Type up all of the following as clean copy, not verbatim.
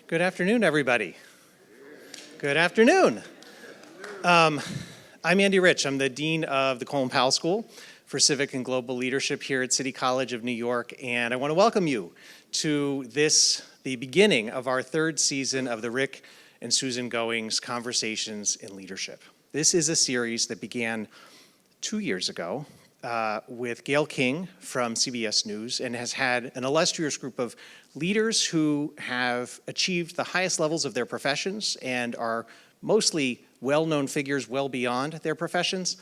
Good afternoon, everybody. Good afternoon. I'm Andy Rich. I'm the Dean of the Colin Powell School for Civic and Global Leadership here at City College of New York, and I want to welcome you to the beginning of our third season of the Rick and Susan Goings Conversations in Leadership. This is a series that began 2 years ago with Gayle King from CBS News and has had an illustrious group of leaders who have achieved the highest levels of their professions and are mostly well-known figures well beyond their professions,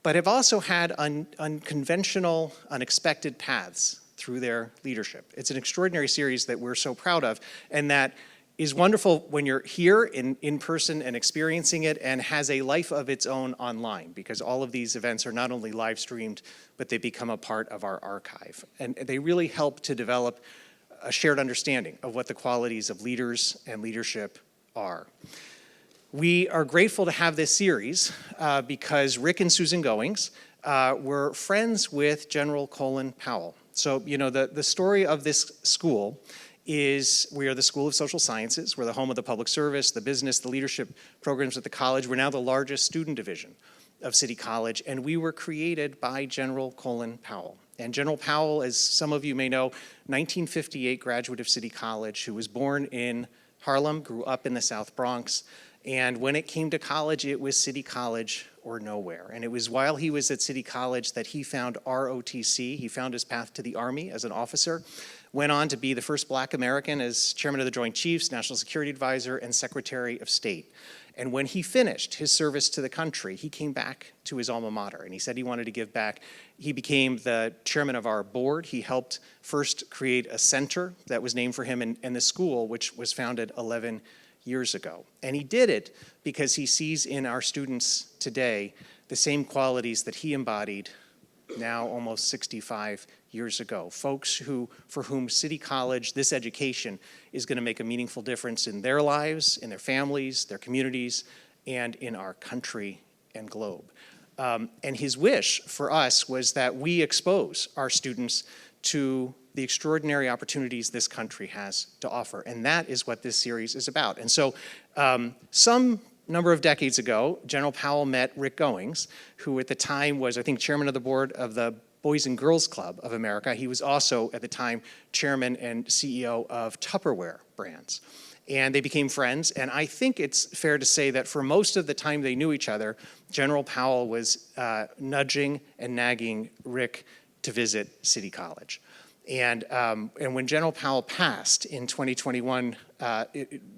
but have also had unconventional, unexpected paths through their leadership. It's an extraordinary series that we're so proud of, and that is wonderful when you're here in person and experiencing it, and has a life of its own online, because all of these events are not only live streamed, but they become a part of our archive. And they really help to develop a shared understanding of what the qualities of leaders and leadership are. We are grateful to have this series because Rick and Susan Goings were friends with General Colin Powell. So, you know, the story of this school is we are the School of Social Sciences. We're the home of the public service, the business, the leadership programs at the college. We're now the largest student division of City College, and we were created by General Colin Powell. And General Powell, as some of you may know, 1958 graduate of City College, who was born in Harlem, grew up in the South Bronx, and when it came to college, it was City College or nowhere. And it was while he was at City College that he found ROTC. He found his path to the Army as an officer, went on to be the first Black American as chairman of the Joint Chiefs, National Security Advisor, and Secretary of State. And when he finished his service to the country, he came back to his alma mater, and he said he wanted to give back. He became the chairman of our board. He helped first create a center that was named for him in the school, which was founded 11 years ago. And he did it because he sees in our students today the same qualities that he embodied now almost 65 years ago. Folks for whom City College, this education, is going to make a meaningful difference in their lives, in their families, their communities, and in our country and globe. And his wish for us was that we expose our students to the extraordinary opportunities this country has to offer. And that is what this series is about. And so some number of decades ago, General Powell met Rick Goings, who at the time was, I think, chairman of the board of the Boys and Girls Club of America. He was also, at the time, chairman and CEO of Tupperware brands. And they became friends, and I think it's fair to say that for most of the time they knew each other, General Powell was nudging and nagging Rick to visit City College. And when General Powell passed in 2021,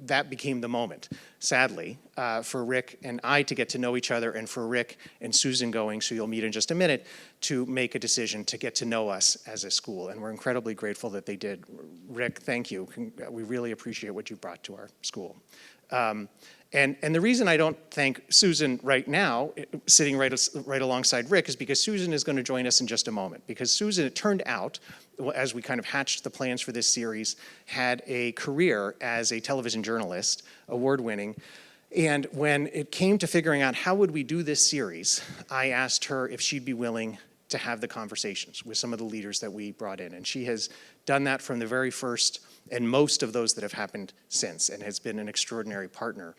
that became the moment, sadly, for Rick and I to get to know each other, and for Rick and Susan Goings, who you'll meet in just a minute, to make a decision to get to know us as a school. And we're incredibly grateful that they did. Rick, thank you. We really appreciate what you brought to our school. And the reason I don't thank Susan right now, sitting right alongside Rick, is because Susan is going to join us in just a moment. Because Susan, it turned out, as we kind of hatched the plans for this series, had a career as a television journalist, award-winning. And when it came to figuring out how would we do this series, I asked her if she'd be willing to have the conversations with some of the leaders that we brought in. And she has done that from the very first, and most of those that have happened since, and has been an extraordinary partner,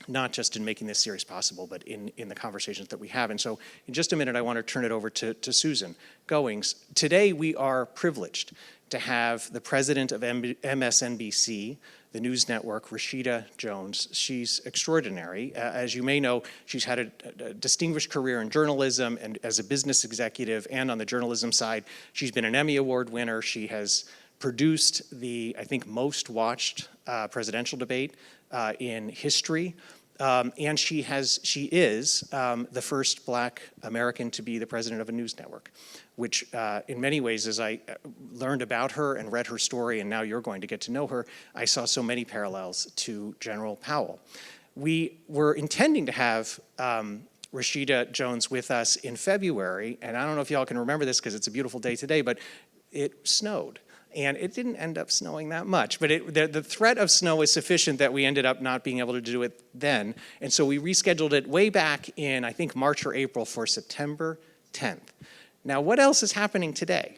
not just in making this series possible, but in the conversations that we have. And so in just a minute, I want to turn it over to Susan Goings. Today, we are privileged to have the president of MSNBC, the news network, Rashida Jones. She's extraordinary. As you may know, she's had a distinguished career in journalism and as a business executive, and on the journalism side, she's been an Emmy Award winner. She has produced the, I think, most watched presidential debate in history. And she is the first Black American to be the president of a news network, which in many ways, as I learned about her and read her story, and now you're going to get to know her, I saw so many parallels to General Powell. We were intending to have Rashida Jones with us in February, and I don't know if y'all can remember this because it's a beautiful day today, but it snowed. And it didn't end up snowing that much, but the threat of snow was sufficient that we ended up not being able to do it then. And so we rescheduled it way back in, I think, March or April for September 10th. Now, what else is happening today?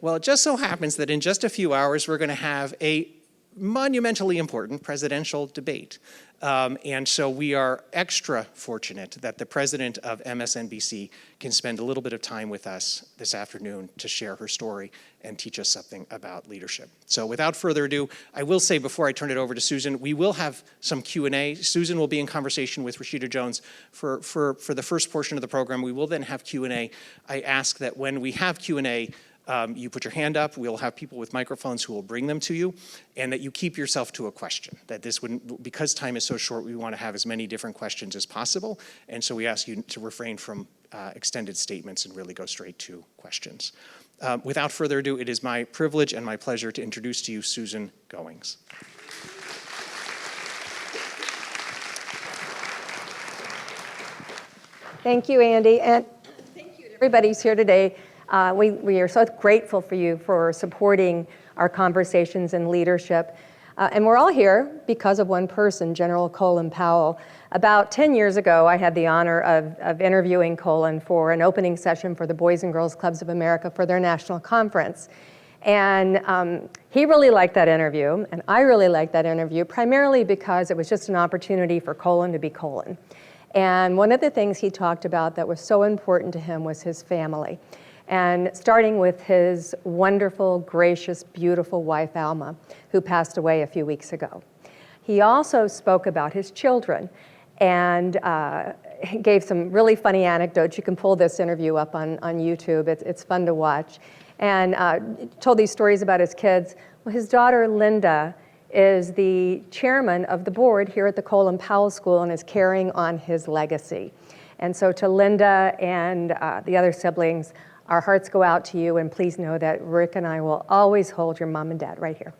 Well, it just so happens that in just a few hours, we're going to have a monumentally important presidential debate. And so we are extra fortunate that the president of MSNBC can spend a little bit of time with us this afternoon to share her story and teach us something about leadership. So without further ado, I will say before I turn it over to Susan, we will have some Q&A. Susan will be in conversation with Rashida Jones for the first portion of the program. We will then have Q&A. I ask that when we have Q&A, you put your hand up, we'll have people with microphones who will bring them to you, and that you keep yourself to a question. That this wouldn't, because time is so short, we want to have as many different questions as possible, and so we ask you to refrain from extended statements and really go straight to questions. Without further ado, it is my privilege and my pleasure to introduce to you Susan Goings. Thank you, Andy, and thank you to everybody who's here today. We are so grateful for you for supporting our conversations in leadership. And we're all here because of one person, General Colin Powell. About 10 years ago, I had the honor of interviewing Colin for an opening session for the Boys and Girls Clubs of America for their national conference. And he really liked that interview, and I really liked that interview, primarily because it was just an opportunity for Colin to be Colin. And one of the things he talked about that was so important to him was his family. And starting with his wonderful, gracious, beautiful wife, Alma, who passed away a few weeks ago. He also spoke about his children and gave some really funny anecdotes. You can pull this interview up on YouTube. It's fun to watch. And told these stories about his kids. Well, his daughter, Linda, is the chairman of the board here at the Colin Powell School and is carrying on his legacy. And so to Linda and the other siblings, our hearts go out to you, and please know that Rick and I will always hold your mom and dad right here.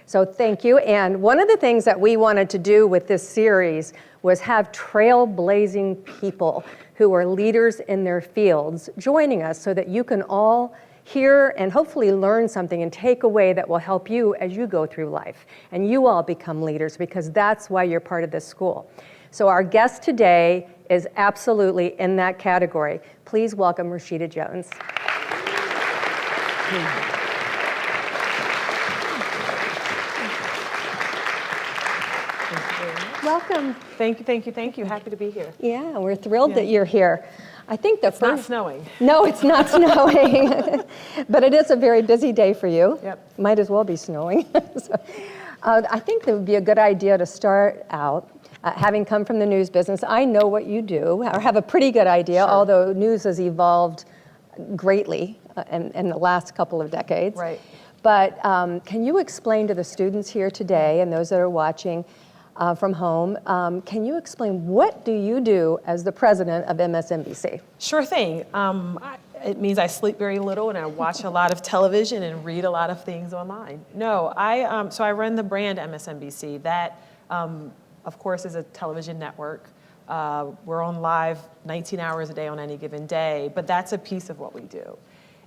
So thank you. And one of the things that we wanted to do with this series was have trailblazing people who are leaders in their fields joining us so that you can all hear and hopefully learn something and take away that will help you as you go through life. And you all become leaders because that's why you're part of this school. So our guest today is absolutely in that category. Please welcome Rashida Jones. Welcome. Thank you. Happy to be here. Yeah, we're thrilled that you're here. I think the It's not snowing. No, it's not snowing, but it is a very busy day for you. Yep. Might as well be snowing. So, I think that would be a good idea to start out. Having come from the news business, I know what you do, or have a pretty good idea, Sure. Although news has evolved greatly in the last couple of decades. Right. But can you explain to the students here today and those that are watching from home, can you explain what do you do as the president of MSNBC? Sure thing. It means I sleep very little and I watch a lot of television and read a lot of things online. No, so I run the brand MSNBC. That, of course, is a television network. We're on live 19 hours a day on any given day, but that's a piece of what we do.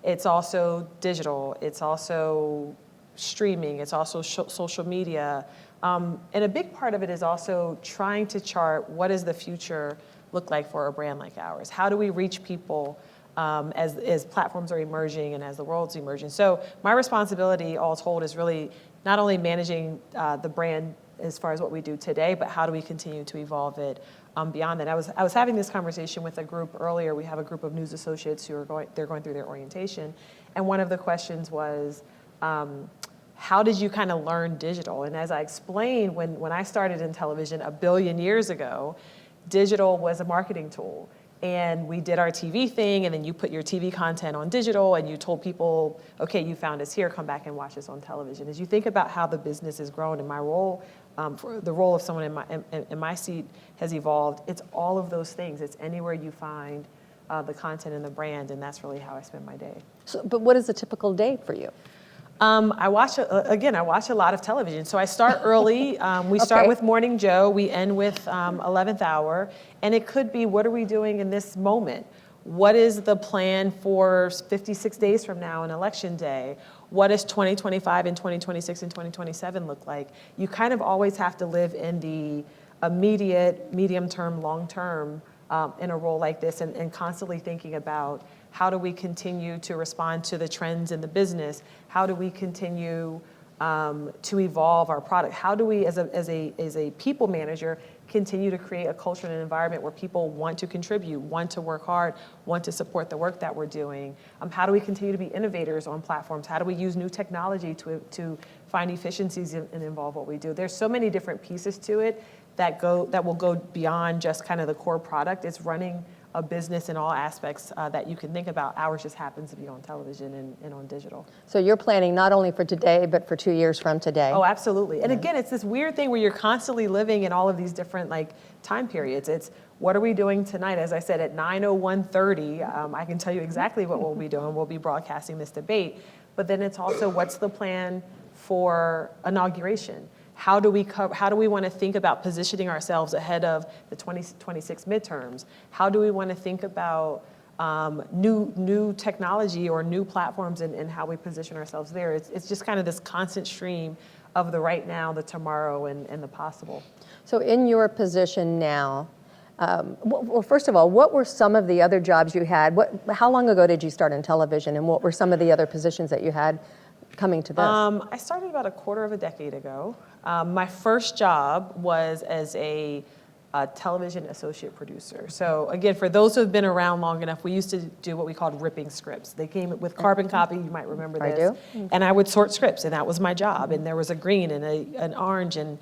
It's also digital. It's also streaming. It's also social media. And a big part of it is also trying to chart what does the future look like for a brand like ours? How do we reach people as platforms are emerging and as the world's emerging? So my responsibility, all told, is really not only managing the brand as far as what we do today, but how do we continue to evolve it beyond that? I was having this conversation with a group earlier. We have a group of news associates who are going through their orientation, and one of the questions was, how did you kind of learn digital? And as I explained, when I started in television 1 billion years ago, digital was a marketing tool. And we did our TV thing, and then you put your TV content on digital, and you told people, okay, you found us here, come back and watch us on television. As you think about how the business has grown, and my role, for the role of someone in my seat has evolved, it's all of those things. It's anywhere you find the content and the brand, and that's really how I spend my day. So, but what is a typical day for you? I watch a lot of television. So I start early. We start with Morning Joe. We end with 11th Hour. And it could be, what are we doing in this moment? What is the plan for 56 days from now on Election Day? What does 2025 and 2026 and 2027 look like? You kind of always have to live in the immediate, medium-term, long-term in a role like this, and constantly thinking about how do we continue to respond to the trends in the business? How do we continue to evolve our product? How do we, as a people manager, continue to create a culture and an environment where people want to contribute, want to work hard, want to support the work that we're doing? How do we continue to be innovators on platforms? How do we use new technology to find efficiencies and involve what we do? There's so many different pieces to it that will go beyond just kind of the core product. It's running a business in all aspects that you can think about. Ours just happens to be on television and on digital. So you're planning not only for today, but for 2 years from today. Oh, absolutely. And again, it's this weird thing where you're constantly living in all of these different time periods. It's what are we doing tonight? As I said, at 9:01:30, I can tell you exactly what we'll be doing. We'll be broadcasting this debate. But then it's also what's the plan for inauguration? How do we want to think about positioning ourselves ahead of the 2026 midterms? How do we want to think about new technology or new platforms and how we position ourselves there? It's just kind of this constant stream of the right now, the tomorrow, and the possible. So in your position now, well, first of all, what were some of the other jobs you had? How long ago did you start in television, and what were some of the other positions that you had coming to this? I started about a quarter of a decade ago. My first job was as a television associate producer. So again, for those who have been around long enough, we used to do what we called ripping scripts. They came with carbon copy, you might remember this. I do. And I would sort scripts, and that was my job. And there was a green and an orange and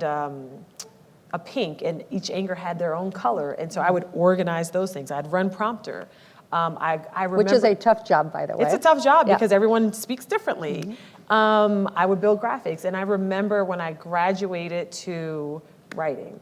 a pink, and each anchor had their own color. And so I would organize those things. I'd run prompter. I remember, which is a tough job, by the way. It's a tough job Yeah. because everyone speaks differently. I would build graphics, and I remember when I graduated to writing,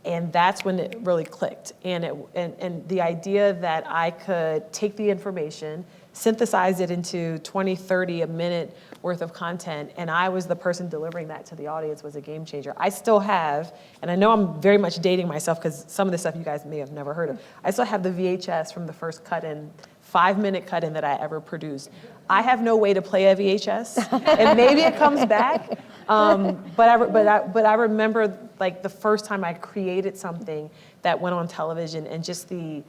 and that's when it really clicked. And the idea that I could take the information, synthesize it into 20, 30, a minute worth of content, and I was the person delivering that to the audience was a game changer. I still have, and I know I'm very much dating myself because some of the stuff you guys may have never heard of, I still have the VHS from the first cut-in, 5-minute cut-in that I ever produced. I have no way to play a VHS, and maybe it comes back, but I remember the first time I created something that went on television, and just the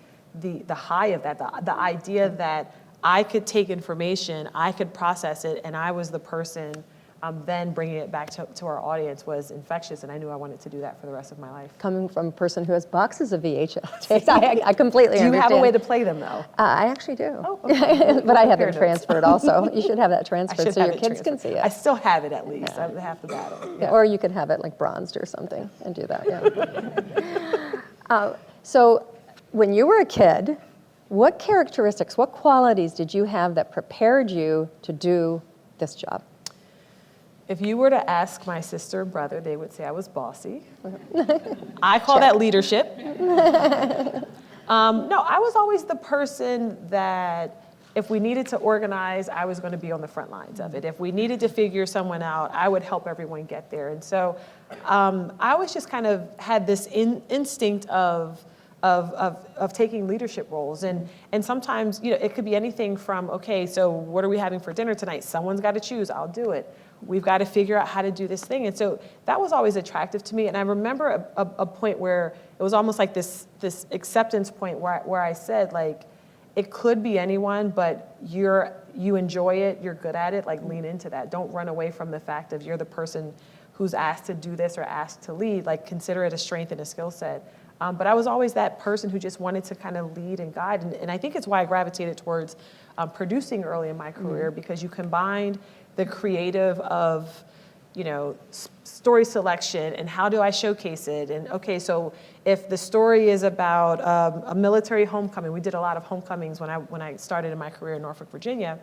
high of that, the idea that I could take information, I could process it, and I was the person then bringing it back to our audience was infectious, and I knew I wanted to do that for the rest of my life. Coming from a person who has boxes of VHS tapes, I completely understand. Do you have a way to play them, though? I actually do. Oh, okay. But I have them transferred also. You should have that transferred so your kids transferred. can see it. I still have it at least. I have to battle. Yeah. Or you could have it bronzed or something and do that, yeah. So when you were a kid, what characteristics, what qualities did you have that prepared you to do this job? If you were to ask my sister and brother, they would say I was bossy. I call that leadership. No, I was always the person that if we needed to organize, I was going to be on the front lines of it. If we needed to figure someone out, I would help everyone get there. And so I always just kind of had this instinct of taking leadership roles. And sometimes, it could be anything from, okay, so what are we having for dinner tonight? Someone's got to choose, I'll do it. We've got to figure out how to do this thing. And so that was always attractive to me. And I remember a point where it was almost like this acceptance point where I said, it could be anyone, but you enjoy it, you're good at it, lean into that. Don't run away from the fact of you're the person who's asked to do this or asked to lead. Consider it a strength and a skill set. But I was always that person who just wanted to kind of lead and guide. And I think it's why I gravitated towards producing early in my career, because you combined the creative of, story selection and how do I showcase it? And okay, so if the story is about a military homecoming, we did a lot of homecomings when I started in my career in Norfolk, Virginia.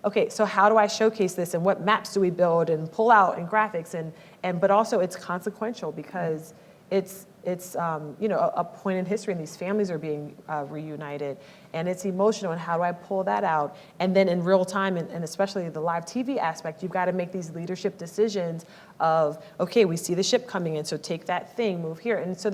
Okay, so how do I showcase this, and what maps do we build and pull out and graphics, but also it's consequential because it's a point in history, and these families are being reunited, and it's emotional, and how do I pull that out? And then in real time, and especially the live TV aspect, you've got to make these leadership decisions of, okay, we see the ship coming in, so take that thing, move here. And so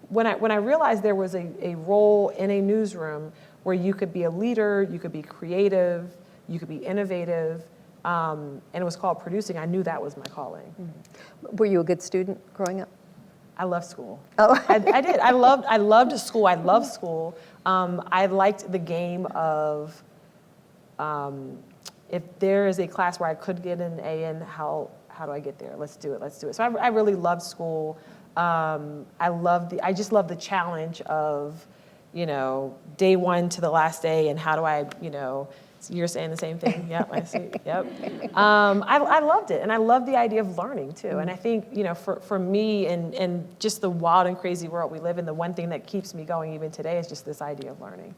when I realized there was a role in a newsroom where you could be a leader, you could be creative, you could be innovative, and it was called producing, I knew that was my calling. Mm-hmm. Were you a good student growing up? I love school. Oh. I did. I loved school. I love school. I liked the game of if there is a class where I could get an A in, how do I get there? Let's do it. So I really loved school. I just love the challenge of, day one to the last day, and how do I, so you're saying the same thing? Yep, I see. Yep. I loved it, and I love the idea of learning too. And I think, for me and just the wild and crazy world we live in, the one thing that keeps me going even today is just this idea of learning.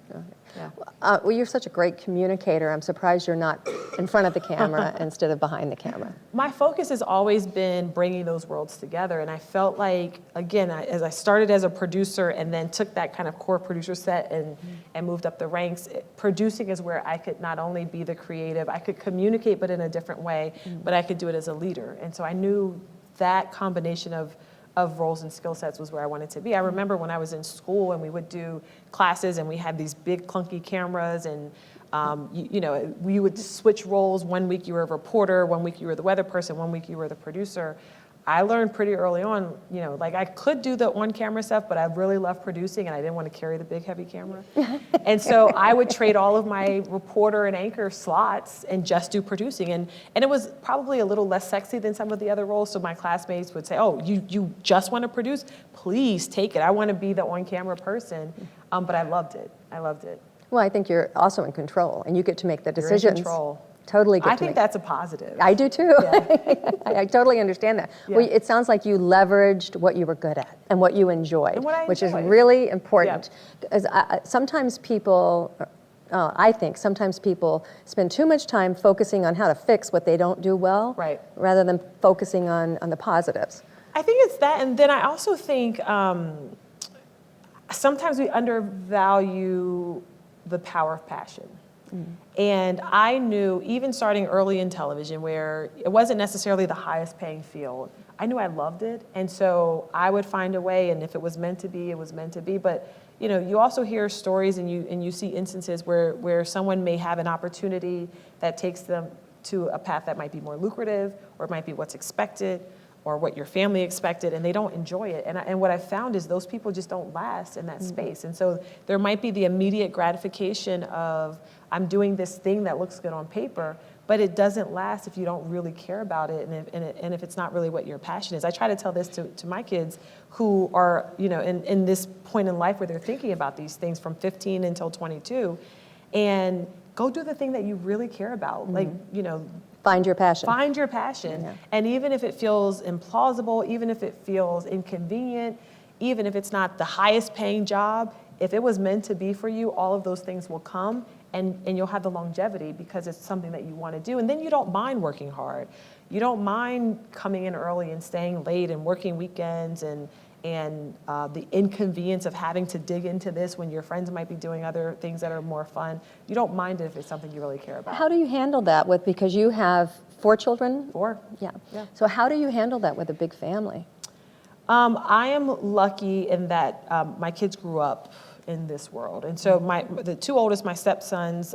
Yeah. Well, you're such a great communicator. I'm surprised you're not in front of the camera instead of behind the camera. My focus has always been bringing those worlds together, and I felt like, again, as I started as a producer and then took that kind of core producer set and moved up the ranks, producing is where I could not only be the creative, I could communicate but in a different way, but I could do it as a leader. And so I knew that combination of roles and skill sets was where I wanted to be. I remember when I was in school and we would do classes and we had these big clunky cameras, and we would switch roles. One week you were a reporter, one week you were the weather person, one week you were the producer. I learned pretty early on, I could do the on-camera stuff, but I really loved producing and I didn't want to carry the big heavy camera. And so I would trade all of my reporter and anchor slots and just do producing. And it was probably a little less sexy than some of the other roles. So my classmates would say, oh, you just want to produce? Please take it. I want to be the on-camera person. But I loved it. Well, I think you're also in control, and you get to make the You're in decisions. control. Totally get I to think make. that's a positive. I do too. Yeah. I totally understand that. Yeah. Well, it sounds like you leveraged what you were good at and what you enjoyed, And what I which is enjoyed. really important. Because sometimes people, I think sometimes people spend too much time focusing on how to fix what they don't do well, Right. rather than focusing on the positives. I think it's that, and then I also think sometimes we undervalue the power of passion. And I knew, even starting early in television, where it wasn't necessarily the highest paying field, I knew I loved it. And so I would find a way, and if it was meant to be, it was meant to be. But you also hear stories and you see instances where someone may have an opportunity that takes them to a path that might be more lucrative, or it might be what's expected, or what your family expected, and they don't enjoy it. And what I found is those people just don't last in that space. And so there might be the immediate gratification of, I'm doing this thing that looks good on paper, but it doesn't last if you don't really care about it, and if it's not really what your passion is. I try to tell this to my kids who are, in this point in life where they're thinking about these things from 15 until 22, and go do the thing that you really care about. Find your passion. Find your passion. Yeah. And even if it feels implausible, even if it feels inconvenient, even if it's not the highest paying job, if it was meant to be for you, all of those things will come, and you'll have the longevity because it's something that you want to do. And then you don't mind working hard. You don't mind coming in early and staying late and working weekends and the inconvenience of having to dig into this when your friends might be doing other things that are more fun. You don't mind it if it's something you really care about. How do you handle that because you have 4 children? 4. Yeah. Yeah. So how do you handle that with a big family? I am lucky in that my kids grew up in this world. And so the 2 oldest, my stepsons,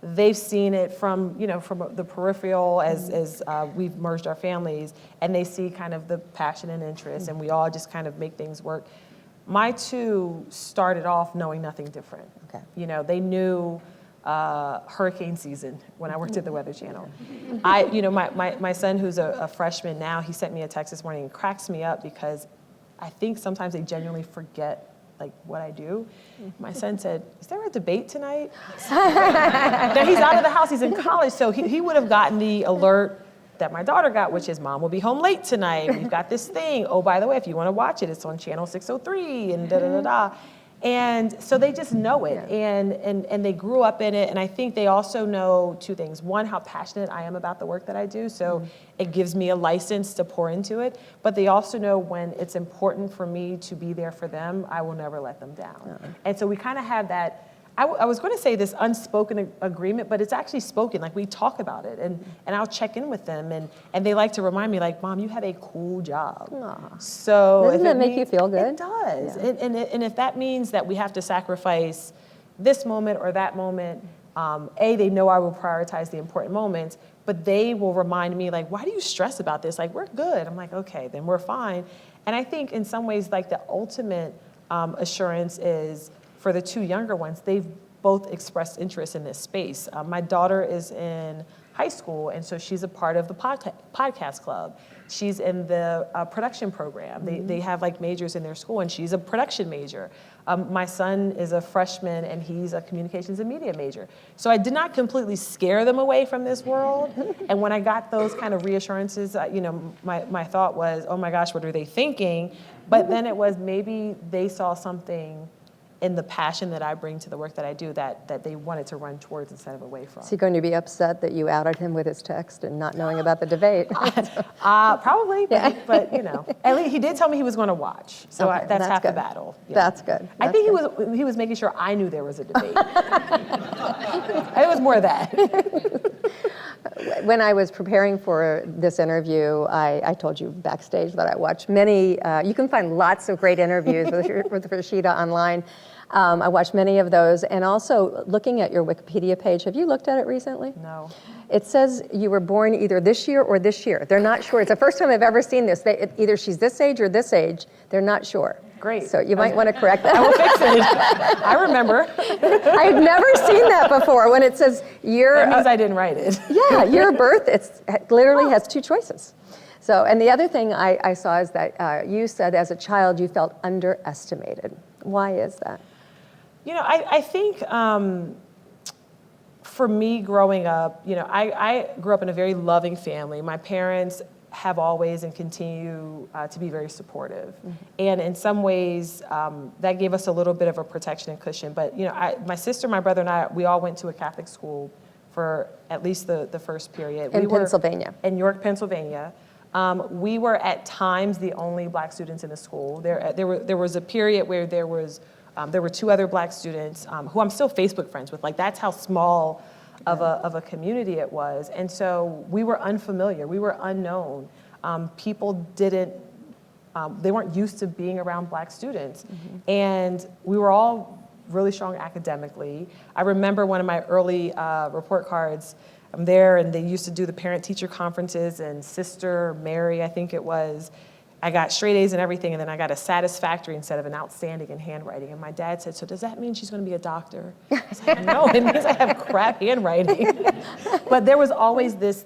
they've seen it from the peripheral as we've merged our families, and they see kind of the passion and interest, and we all just kind of make things work. My 2 started off knowing nothing different. Okay. They knew hurricane season when I worked at the Weather Channel. My son, who's a freshman now, he sent me a text this morning and cracks me up because I think sometimes they genuinely forget what I do. My son said, "Is there a debate tonight?" Now he's out of the house, he's in college, so he would have gotten the alert that my daughter got, which is, Mom will be home late tonight. We've got this thing. Oh, by the way, if you want to watch it, it's on channel 603 and da-da-da-da. And so they just know it, and they grew up in it, and I think they also know 2 things. One, how passionate I am about the work that I do, so it gives me a license to pour into it, but they also know when it's important for me to be there for them, I will never let them down. And so we kind of have that, I was going to say this unspoken agreement, but it's actually spoken. We talk about it, and I'll check in with them, and they like to remind me, Mom, you have a cool job. Aww. So Doesn't that make you feel good? It does. Yeah. And if that means that we have to sacrifice this moment or that moment, they know I will prioritize the important moments, but they will remind me, why do you stress about this? We're good. I'm okay, then we're fine. And I think in some ways, the ultimate assurance is, for the 2 younger ones, they've both expressed interest in this space. My daughter is in high school, and so she's a part of the podcast club. She's in the production program. They have like majors in their school, and she's a production major. My son is a freshman, and he's a communications and media major. So I did not completely scare them away from this world. And when I got those kind of reassurances, my thought was, oh my gosh, what are they thinking? But then it was maybe they saw something in the passion that I bring to the work that I do that they wanted to run towards instead of away from. Is he going to be upset that you outed him with his text and not knowing about the debate? Probably, but at least he did tell me he was going to watch. So Okay, that's half good. the battle. Yeah. That's good. I think he was making sure I knew there was a debate. It was more of that. When I was preparing for this interview, I told you backstage that I watched many, you can find lots of great interviews with Rashida online. I watched many of those, and also looking at your Wikipedia page. Have you looked at it recently? No. It says you were born either this year or this year. They're not sure. It's the first time I've ever seen this. Either she's this age or this age. They're not sure. Great. So you might want to correct that. I will fix it. I remember. I had never seen that before. When it says year, That means I didn't write it. yeah, year of birth, it literally has two choices. So, and the other thing I saw is that you said as a child you felt underestimated. Why is that? I think for me growing up, I grew up in a very loving family. My parents have always and continue to be very supportive. Mm-hmm. And in some ways, that gave us a little bit of a protection and cushion. But, my sister, my brother, and I, we all went to a Catholic school for at least the first period. In Pennsylvania. In York, Pennsylvania. We were at times the only black students in the school. There was a period where there were two other black students who I'm still Facebook friends with. Like, that's how small of a community it was. And so we were unfamiliar, we were unknown. People they weren't used to being around black students. Mm-hmm. And we were all really strong academically. I remember one of my early report cards, I'm there, and they used to do the parent-teacher conferences, and Sister Mary, I think it was, I got straight A's and everything, and then I got a satisfactory instead of an outstanding in handwriting. And my dad said, so does that mean she's going to be a doctor? I was like, no, it means I have crap handwriting. But there was always this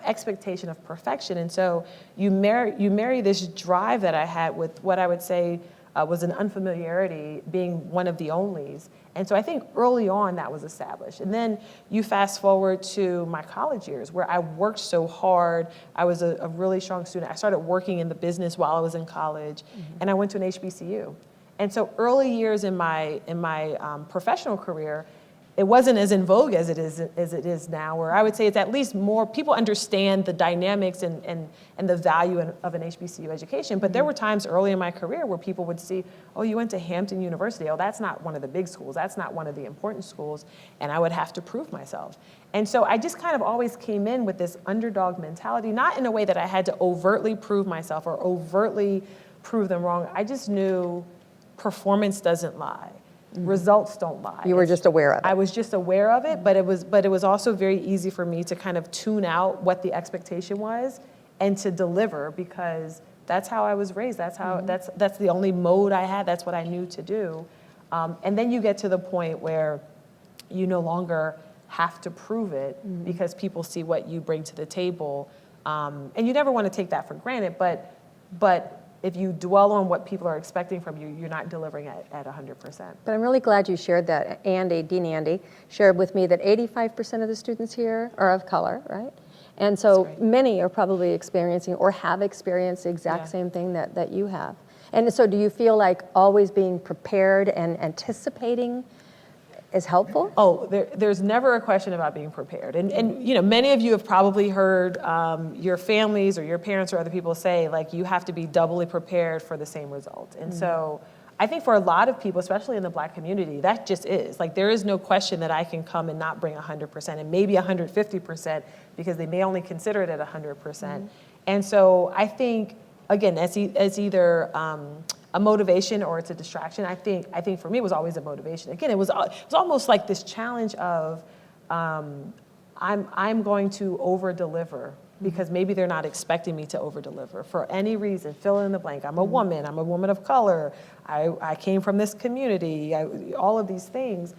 expectation of perfection. And so you marry this drive that I had with what I would say was an unfamiliarity, being one of the onlys. And so I think early on that was established. And then you fast forward to my college years where I worked so hard. I was a really strong student. I started working in the business while I was in college, and I went to an HBCU. And so early years in my professional career, it wasn't as in vogue as it is now, where I would say it's at least more, people understand the dynamics and the value of an HBCU education. But there were times early in my career where people would see, oh, you went to Hampton University. Oh, that's not one of the big schools. That's not one of the important schools. And I would have to prove myself. And so I just kind of always came in with this underdog mentality, not in a way that I had to overtly prove myself or overtly prove them wrong. I just knew performance doesn't lie. Results don't lie. You were just aware of it. I was just aware of it, but it was also very easy for me to kind of tune out what the expectation was and to deliver, because that's how I was raised. That's how that's the only mode I had. That's what I knew to do. And then you get to the point where you no longer have to prove it because people see what you bring to the table. And you never want to take that for granted, but if you dwell on what people are expecting from you, you're not delivering at 100%. But I'm really glad you shared that. Dean Andy, shared with me that 85% of the students here are of color, right? And so many are probably experiencing or have experienced the exact same thing that you have. And so do you feel like always being prepared and anticipating is helpful? Oh, there's never a question about being prepared. And many of you have probably heard your families or your parents or other people say, like, you have to be doubly prepared for the same result. And so I think for a lot of people, especially in the Black community, that just is. Like, there is no question that I can come and not bring 100% and maybe 150% because they may only consider it at 100%. And so I think, again, as either a motivation or it's a distraction. I think for me it was always a motivation. Again, it was almost like this challenge of I'm going to over deliver because maybe they're not expecting me to over deliver for any reason. Fill in the blank. I'm a woman of color. I came from this community. All of these things.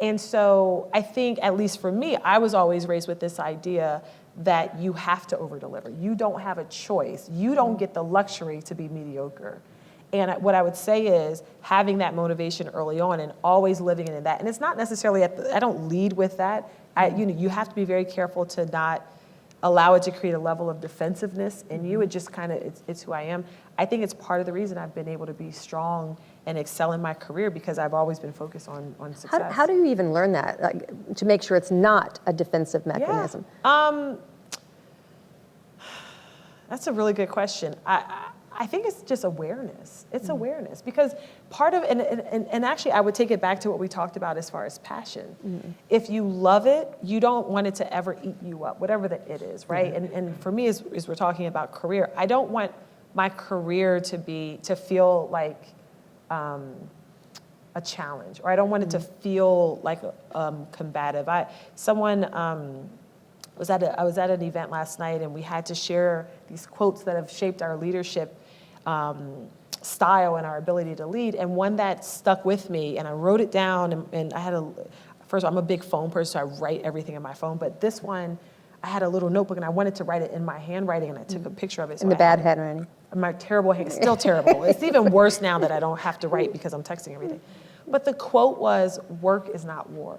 And so I think, at least for me, I was always raised with this idea that you have to over-deliver. You don't have a choice. You don't get the luxury to be mediocre. And what I would say is having that motivation early on and always living in that. And it's not necessarily I don't lead with that. You have to be very careful to not allow it to create a level of defensiveness in you. It just kind of, it's who I am. I think it's part of the reason I've been able to be strong and excel in my career, because I've always been focused on success. How do you even learn that, like, to make sure it's not a defensive mechanism? Yeah. That's a really good question. I think it's just awareness. It's awareness, because part of, and actually I would take it back to what we talked about as far as passion. If you love it, you don't want it to ever eat you up, whatever the it is, right? And for me, as we're talking about career, I don't want my career to feel like a challenge, or I don't want it to feel like combative. I was at an event last night, and we had to share these quotes that have shaped our leadership style and our ability to lead. And one that stuck with me, and I wrote it down, and I had first of all, I'm a big phone person, so I write everything in my phone, but this one, I had a little notebook, and I wanted to write it in my handwriting, and I took a picture of it. So In the bad handwriting. My terrible hand, still terrible. It's even worse now that I don't have to write because I'm texting everything. But the quote was, "Work is not war."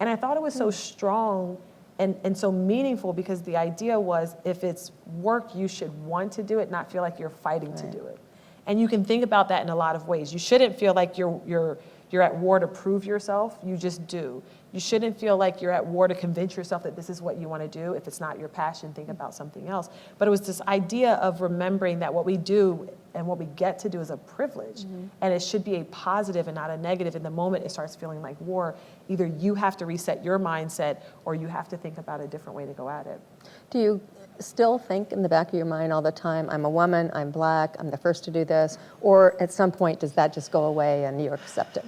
And I thought it was so strong and so meaningful, because the idea was, if it's work, you should want to do it, not feel like you're fighting to do it. And you can think about that in a lot of ways. You shouldn't feel like you're at war to prove yourself. You just do. You shouldn't feel like you're at war to convince yourself that this is what you want to do. If it's not your passion, think about something else. But it was this idea of remembering that what we do and what we get to do is a privilege. And it should be a positive and not a negative. And the moment it starts feeling like war, either you have to reset your mindset, or you have to think about a different way to go at it. Do you still think in the back of your mind all the time, I'm a woman, I'm black, I'm the first to do this? Or at some point, does that just go away and you accept it?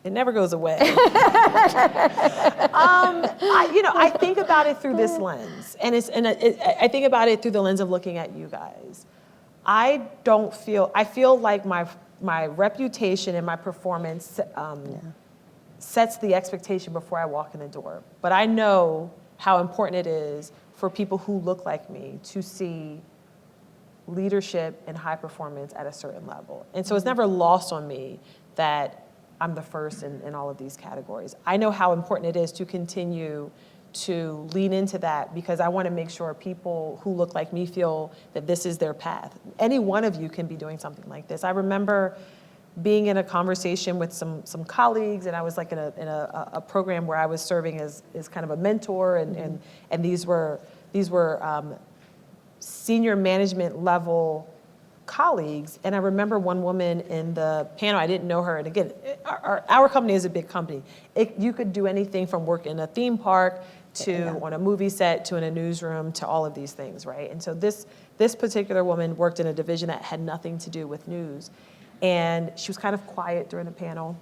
It never goes away. I think about it through this lens, and I think about it through the lens of looking at you guys. I feel like my reputation and my performance sets the expectation before I walk in the door. But I know how important it is for people who look like me to see leadership and high performance at a certain level. And so it's never lost on me that I'm the first in all of these categories. I know how important it is to continue to lean into that, because I want to make sure people who look like me feel that this is their path. Any one of you can be doing something like this. I remember being in a conversation with some colleagues, and I was like in a program where I was serving as kind of a mentor, and these were senior management level colleagues. And I remember one woman in the panel, I didn't know her, and again, our company is a big company. You could do anything from work in a theme park to on a movie set to in a newsroom to all of these things, right? And so this particular woman worked in a division that had nothing to do with news. And she was kind of quiet during the panel.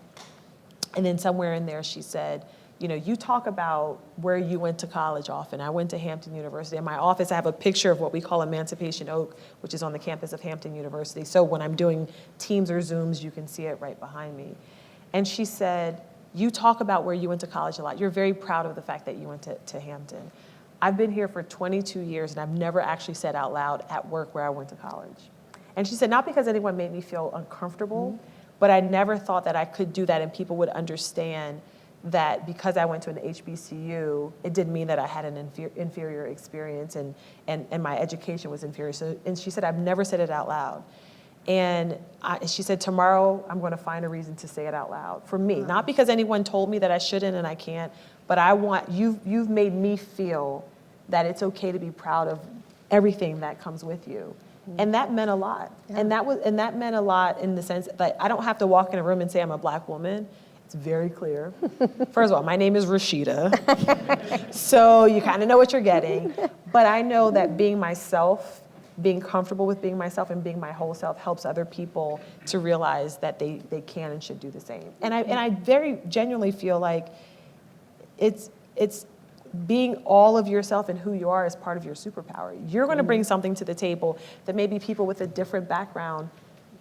And then somewhere in there she said, you talk about where you went to college often. I went to Hampton University. In my office, I have a picture of what we call Emancipation Oak, which is on the campus of Hampton University. So when I'm doing Teams or Zooms, you can see it right behind me. And she said, you talk about where you went to college a lot. You're very proud of the fact that you went to Hampton. I've been here for 22 years, and I've never actually said out loud at work where I went to college. And she said, not because anyone made me feel uncomfortable, but I never thought that I could do that and people would understand that because I went to an HBCU, it didn't mean that I had an inferior experience and my education was inferior. So, and she said, I've never said it out loud. And she said, tomorrow I'm going to find a reason to say it out loud for me. Not because anyone told me that I shouldn't and I can't, but I want, you've made me feel that it's okay to be proud of everything that comes with you. And that meant a lot. Yeah. And that meant a lot in the sense that I don't have to walk in a room and say I'm a black woman. It's very clear. First of all, my name is Rashida. So you kind of know what you're getting. But I know that being myself, being comfortable with being myself and being my whole self helps other people to realize that they can and should do the same. And I very genuinely feel like it's being all of yourself and who you are is part of your superpower. You're going to bring something to the table that maybe people with a different background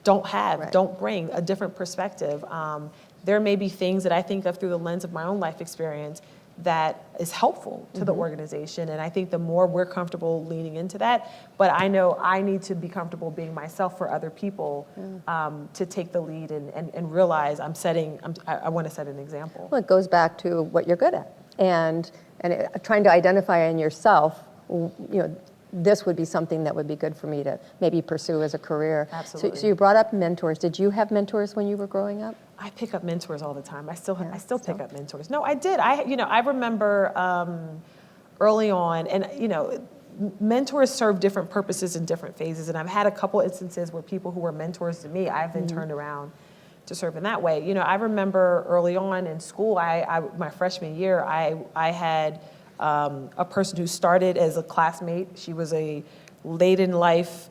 don't have, Right. don't bring a different perspective. There may be things that I think of through the lens of my own life experience that is helpful to the organization. And I think the more we're comfortable leaning into that, but I know I need to be comfortable being myself for other people to take the lead and realize I want to set an example. Well, it goes back to what you're good at, and trying to identify in yourself, this would be something that would be good for me to maybe pursue as a career. Absolutely. So you brought up mentors. Did you have mentors when you were growing up? I pick up mentors all the time. I still pick up mentors. No, I did. I remember early on, and mentors serve different purposes in different phases. And I've had a couple instances where people who were mentors to me, I've been turned around to serve in that way. I remember early on in school, my freshman year, I had a person who started as a classmate. She was a late in life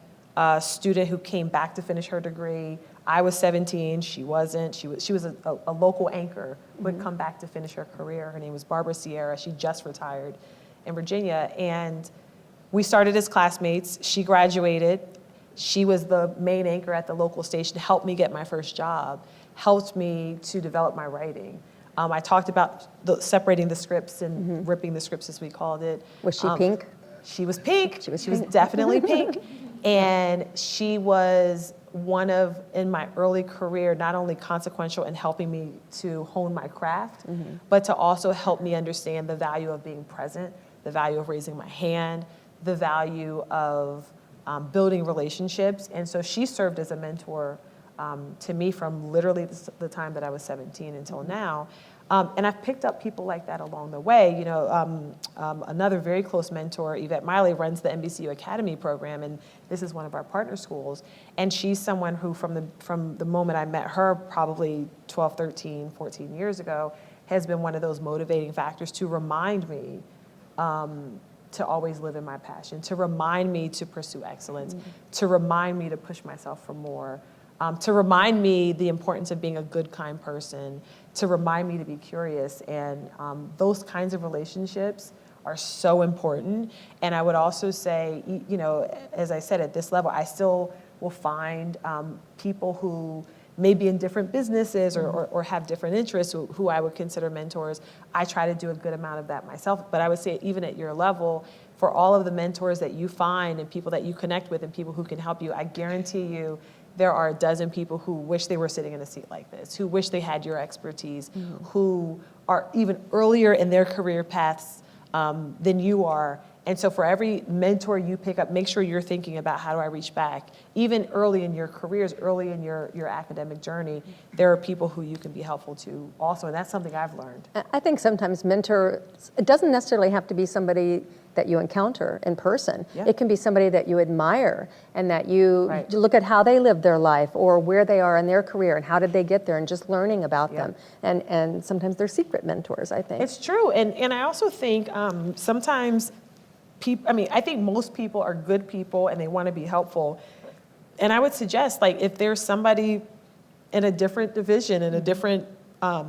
student who came back to finish her degree. I was 17, she wasn't. She was a local anchor who had come back to finish her career. Her name was Barbara Sierra. She just retired in Virginia. And we started as classmates. She graduated. She was the main anchor at the local station, helped me get my first job, helped me to develop my writing. I talked about separating the scripts and ripping the scripts, as we called it. Was she pink? She was pink. She was pink. definitely pink. And she was one of, in my early career, not only consequential in helping me to hone my craft, but to also help me understand the value of being present, the value of raising my hand, the value of building relationships. And so she served as a mentor to me from literally the time that I was 17 until now. And I've picked up people like that along the way. Another very close mentor, Yvette Miley, runs the NBCU Academy program, and this is one of our partner schools. And she's someone who, from the moment I met her, probably 12, 13, 14 years ago, has been one of those motivating factors to remind me to always live in my passion, to remind me to pursue excellence, to remind me to push myself for more, to remind me the importance of being a good, kind person, to remind me to be curious. And those kinds of relationships are so important. And I would also say, as I said, at this level, I still will find people who may be in different businesses or have different interests who I would consider mentors. I try to do a good amount of that myself. But I would say even at your level, for all of the mentors that you find and people that you connect with and people who can help you, I guarantee you there are a dozen people who wish they were sitting in a seat like this, who wish they had your expertise, who are even earlier in their career paths than you are. And so for every mentor you pick up, make sure you're thinking about how do I reach back. Even early in your careers, early in your academic journey, there are people who you can be helpful to also, and that's something I've learned. I think sometimes mentors, it doesn't necessarily have to be somebody that you encounter in person. Yeah. It can be somebody that you admire and that you Right. look at how they live their life or where they are in their career and how did they get there and just learning about Yeah. them. And sometimes they're secret mentors, I think. It's true, and I also think sometimes I think most people are good people and they want to be helpful. And I would suggest, if there's somebody in a different division, in a different, a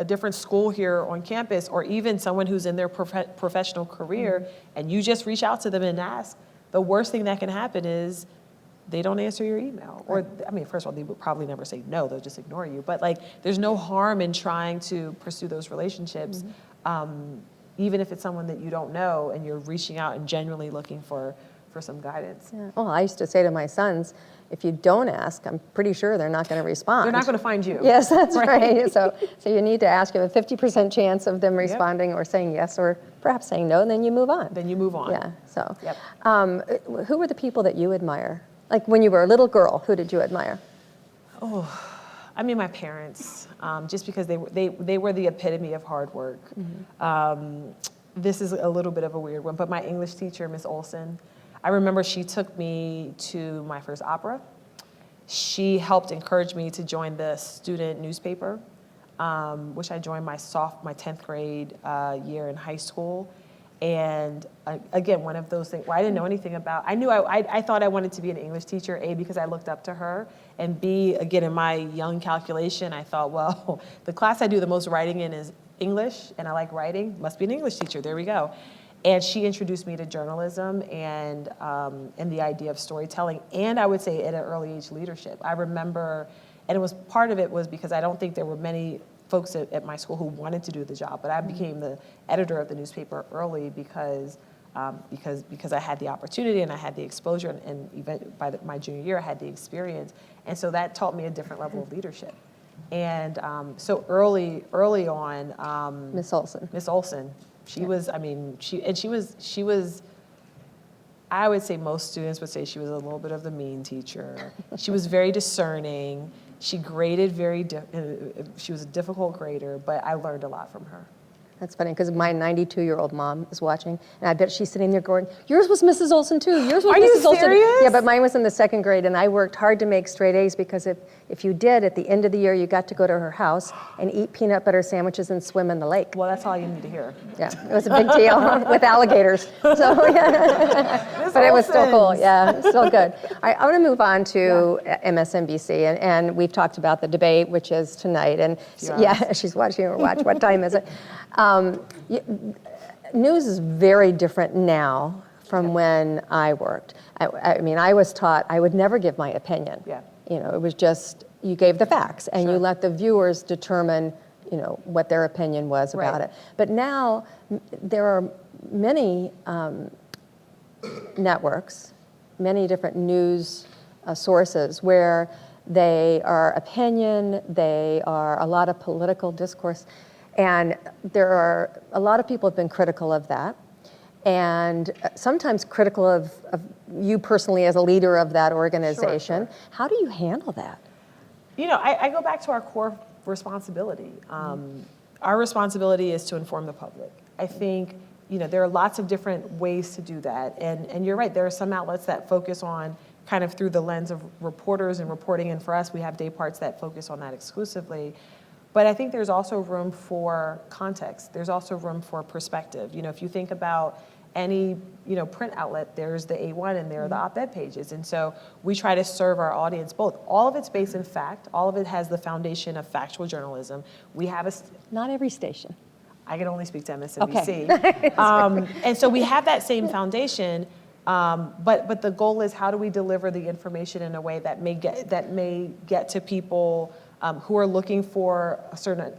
different school here on campus, or even someone who's in their professional career, and you just reach out to them and ask, the worst thing that can happen is they don't answer your email. Or, first of all, they would probably never say no, they'll just ignore you. But there's no harm in trying to pursue those relationships. Even if it's someone that you don't know and you're reaching out and genuinely looking for some guidance. Yeah. Well, I used to say to my sons, if you don't ask, I'm pretty sure they're not going to respond. They're not going to find you. Yes, that's right. So you need to ask. You have a 50% chance of them responding or saying yes or perhaps saying no, and then you move on. Then you move on. Yeah, so. Yep. Who were the people that you admire? Like when you were a little girl, who did you admire? My parents, just because they were the epitome of hard work. This is a little bit of a weird one, but my English teacher, Miss Olson, I remember she took me to my first opera. She helped encourage me to join the student newspaper, which I joined my 10th grade year in high school. And again, one of those things where I didn't know anything about, I thought I wanted to be an English teacher, A, because I looked up to her, and B, again, in my young calculation, I thought, well, the class I do the most writing in is English, and I like writing, must be an English teacher, there we go. And she introduced me to journalism and the idea of storytelling, and I would say at an early age, leadership. I remember, and it was part of it was because I don't think there were many folks at my school who wanted to do the job, but I became the editor of the newspaper early because I had the opportunity and I had the exposure, and even by my junior year I had the experience, and so that taught me a different level of leadership. And so early on, Miss Olson. She was, I mean, she was, I would say most students would say she was a little bit of the mean teacher. She was very discerning. She graded she was a difficult grader, but I learned a lot from her. That's funny, because my 92-year-old mom is watching, and I bet she's sitting there going, yours was Mrs. Olson too, yours was Are you Mrs. Olson. serious? Yeah, but mine was in the 2nd grade, and I worked hard to make straight A's, because if you did, at the end of the year, you got to go to her house and eat peanut butter sandwiches and swim in the lake. Well, that's all you need to hear. Yeah, it was a big deal with alligators. So, yeah. But it was still cool. Yeah, it's still good. All right, I want to move on to MSNBC, and we've talked about the debate, which is tonight. And yeah, she's watching her watch. What time is it? News is very different now from when I worked. I mean, I was taught I would never give my opinion. Yeah. You know, it was just, you gave the facts, and you let the viewers determine, you know, what their opinion was about it. But now there are many networks, many different news sources where they are opinion, they are a lot of political discourse, and there are a lot of people have been critical of that, and sometimes critical of you personally as a leader of that organization. Sure. How do you handle that? You know, I go back to our core responsibility. Our responsibility is to inform the public. I think, you know, there are lots of different ways to do that. And you're right, there are some outlets that focus on kind of through the lens of reporters and reporting. And for us, we have day parts that focus on that exclusively. But I think there's also room for context. There's also room for perspective. You know, if you think about any, you know, print outlet, there's the A1 and there are the op-ed pages. And so we try to serve our audience both. All of it's based in fact. All of it has the foundation of factual journalism. We have Not every station. I can only speak to MSNBC. Okay. And so we have that same foundation, but the goal is how do we deliver the information in a way that may get to people who are looking for a certain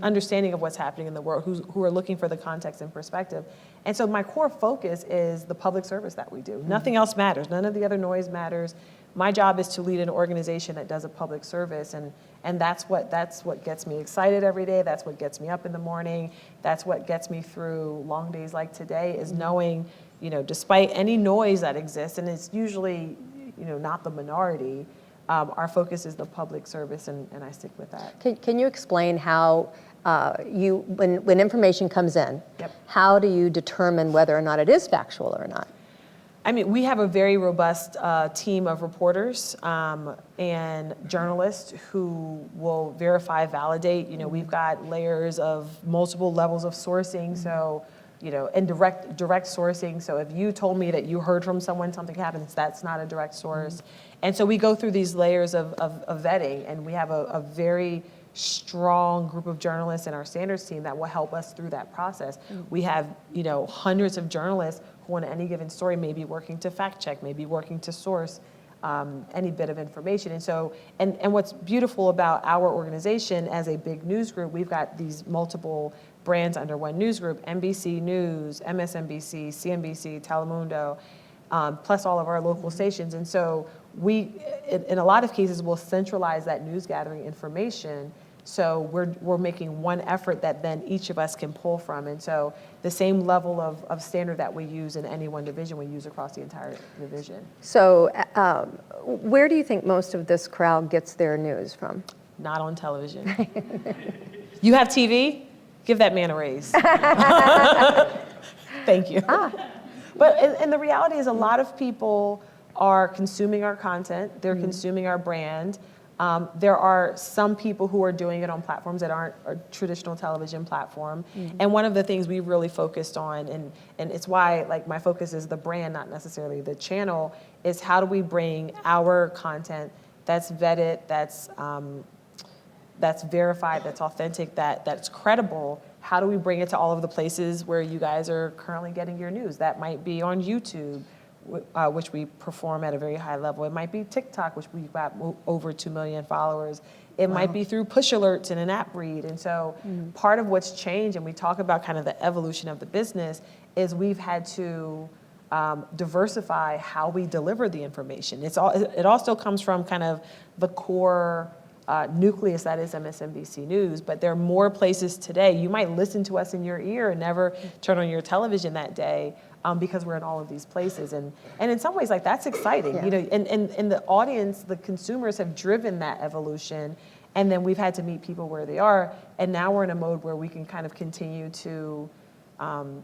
understanding of what's happening in the world, who are looking for the context and perspective. And so my core focus is the public service that we do. Nothing else matters. None of the other noise matters. My job is to lead an organization that does a public service, and that's what gets me excited every day. That's what gets me up in the morning. That's what gets me through long days like today, is knowing, you know, despite any noise that exists, and it's usually, you know, not the minority, our focus is the public service, and I stick with that. Can you explain how when information comes in, how do you determine whether or not it is factual or not? I mean, we have a very robust team of reporters and journalists who will verify, validate. You know, we've got layers of multiple levels of sourcing, so, you know, and direct sourcing. So if you told me that you heard from someone, something happens, that's not a direct source. And so we go through these layers of vetting, and we have a very strong group of journalists in our standards team that will help us through that process. We have, you know, hundreds of journalists who on any given story may be working to fact check, may be working to source any bit of information. And so, and what's beautiful about our organization as a big news group, we've got these multiple brands under one news group: NBC News, MSNBC, CNBC, Telemundo, plus all of our local stations. And so we, in a lot of cases, will centralize that news gathering information. So we're making one effort that then each of us can pull from. And so the same level of standard that we use in any one division, we use across the entire division. So where do you think most of this crowd gets their news from? Not on television. You have TV? Give that man a raise. Thank you. But and the reality is a lot of people are consuming our content. They're consuming our brand. There are some people who are doing it on platforms that aren't a traditional television platform. And one of the things we really focused on, and it's why, like, my focus is the brand, not necessarily the channel, is how do we bring our content that's vetted, that's verified, that's authentic, that's credible. how do we bring it to all of the places where you guys are currently getting your news? That might be on YouTube, which we perform at a very high level. It might be TikTok, which we've got over 2 million followers. It might be through push alerts and an app read. And so part of what's changed, and we talk about kind of the evolution of the business, is we've had to diversify how we deliver the information. It all still comes from kind of the core nucleus that is MSNBC News, but there are more places today. You might listen to us in your ear and never turn on your television that day because we're in all of these places. And in some ways, like, that's exciting, Yeah. you know, and the audience, the consumers have driven that evolution, and then we've had to meet people where they are, and now we're in a mode where we can kind of continue to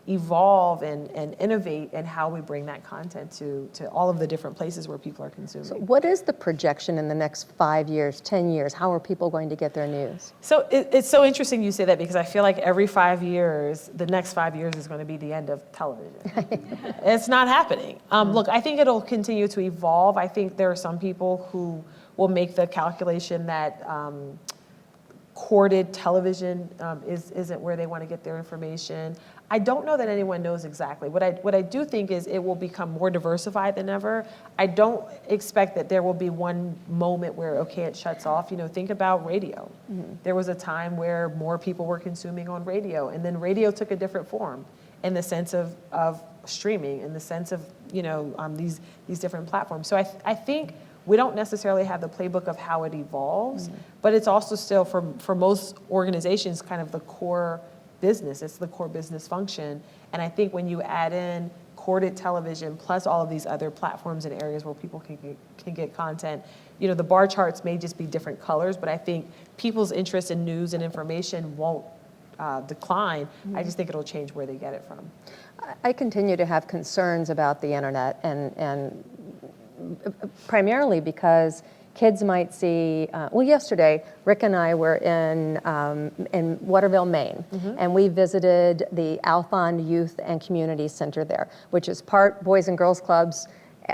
evolve and innovate in how we bring that content to all of the different places where people are consuming. So what is the projection in the next 5 years, 10 years? How are people going to get their news? So it's so interesting you say that, because I feel like every 5 years, the next 5 years is going to be the end of television. It's not happening. Look, I think it'll continue to evolve. I think there are some people who will make the calculation that corded television isn't where they want to get their information. I don't know that anyone knows exactly. What I do think is it will become more diversified than ever. I don't expect that there will be one moment where, okay, it shuts off. You know, think about radio. There was a time where more people were consuming on radio, and then radio took a different form in the sense of streaming, in the sense of, you know, these different platforms. So I think we don't necessarily have the playbook of how it evolves, but it's also still, for most organizations, kind of the core business. It's the core business function. And I think when you add in corded television plus all of these other platforms and areas where people can get content, you know, the bar charts may just be different colors, but I think people's interest in news and information won't decline. I just think it'll change where they get it from. I continue to have concerns about the internet, and primarily because kids might see, yesterday, Rick and I were in Waterville, Maine, and we visited the Alphond Youth and Community Center there, which is part Boys and Girls Clubs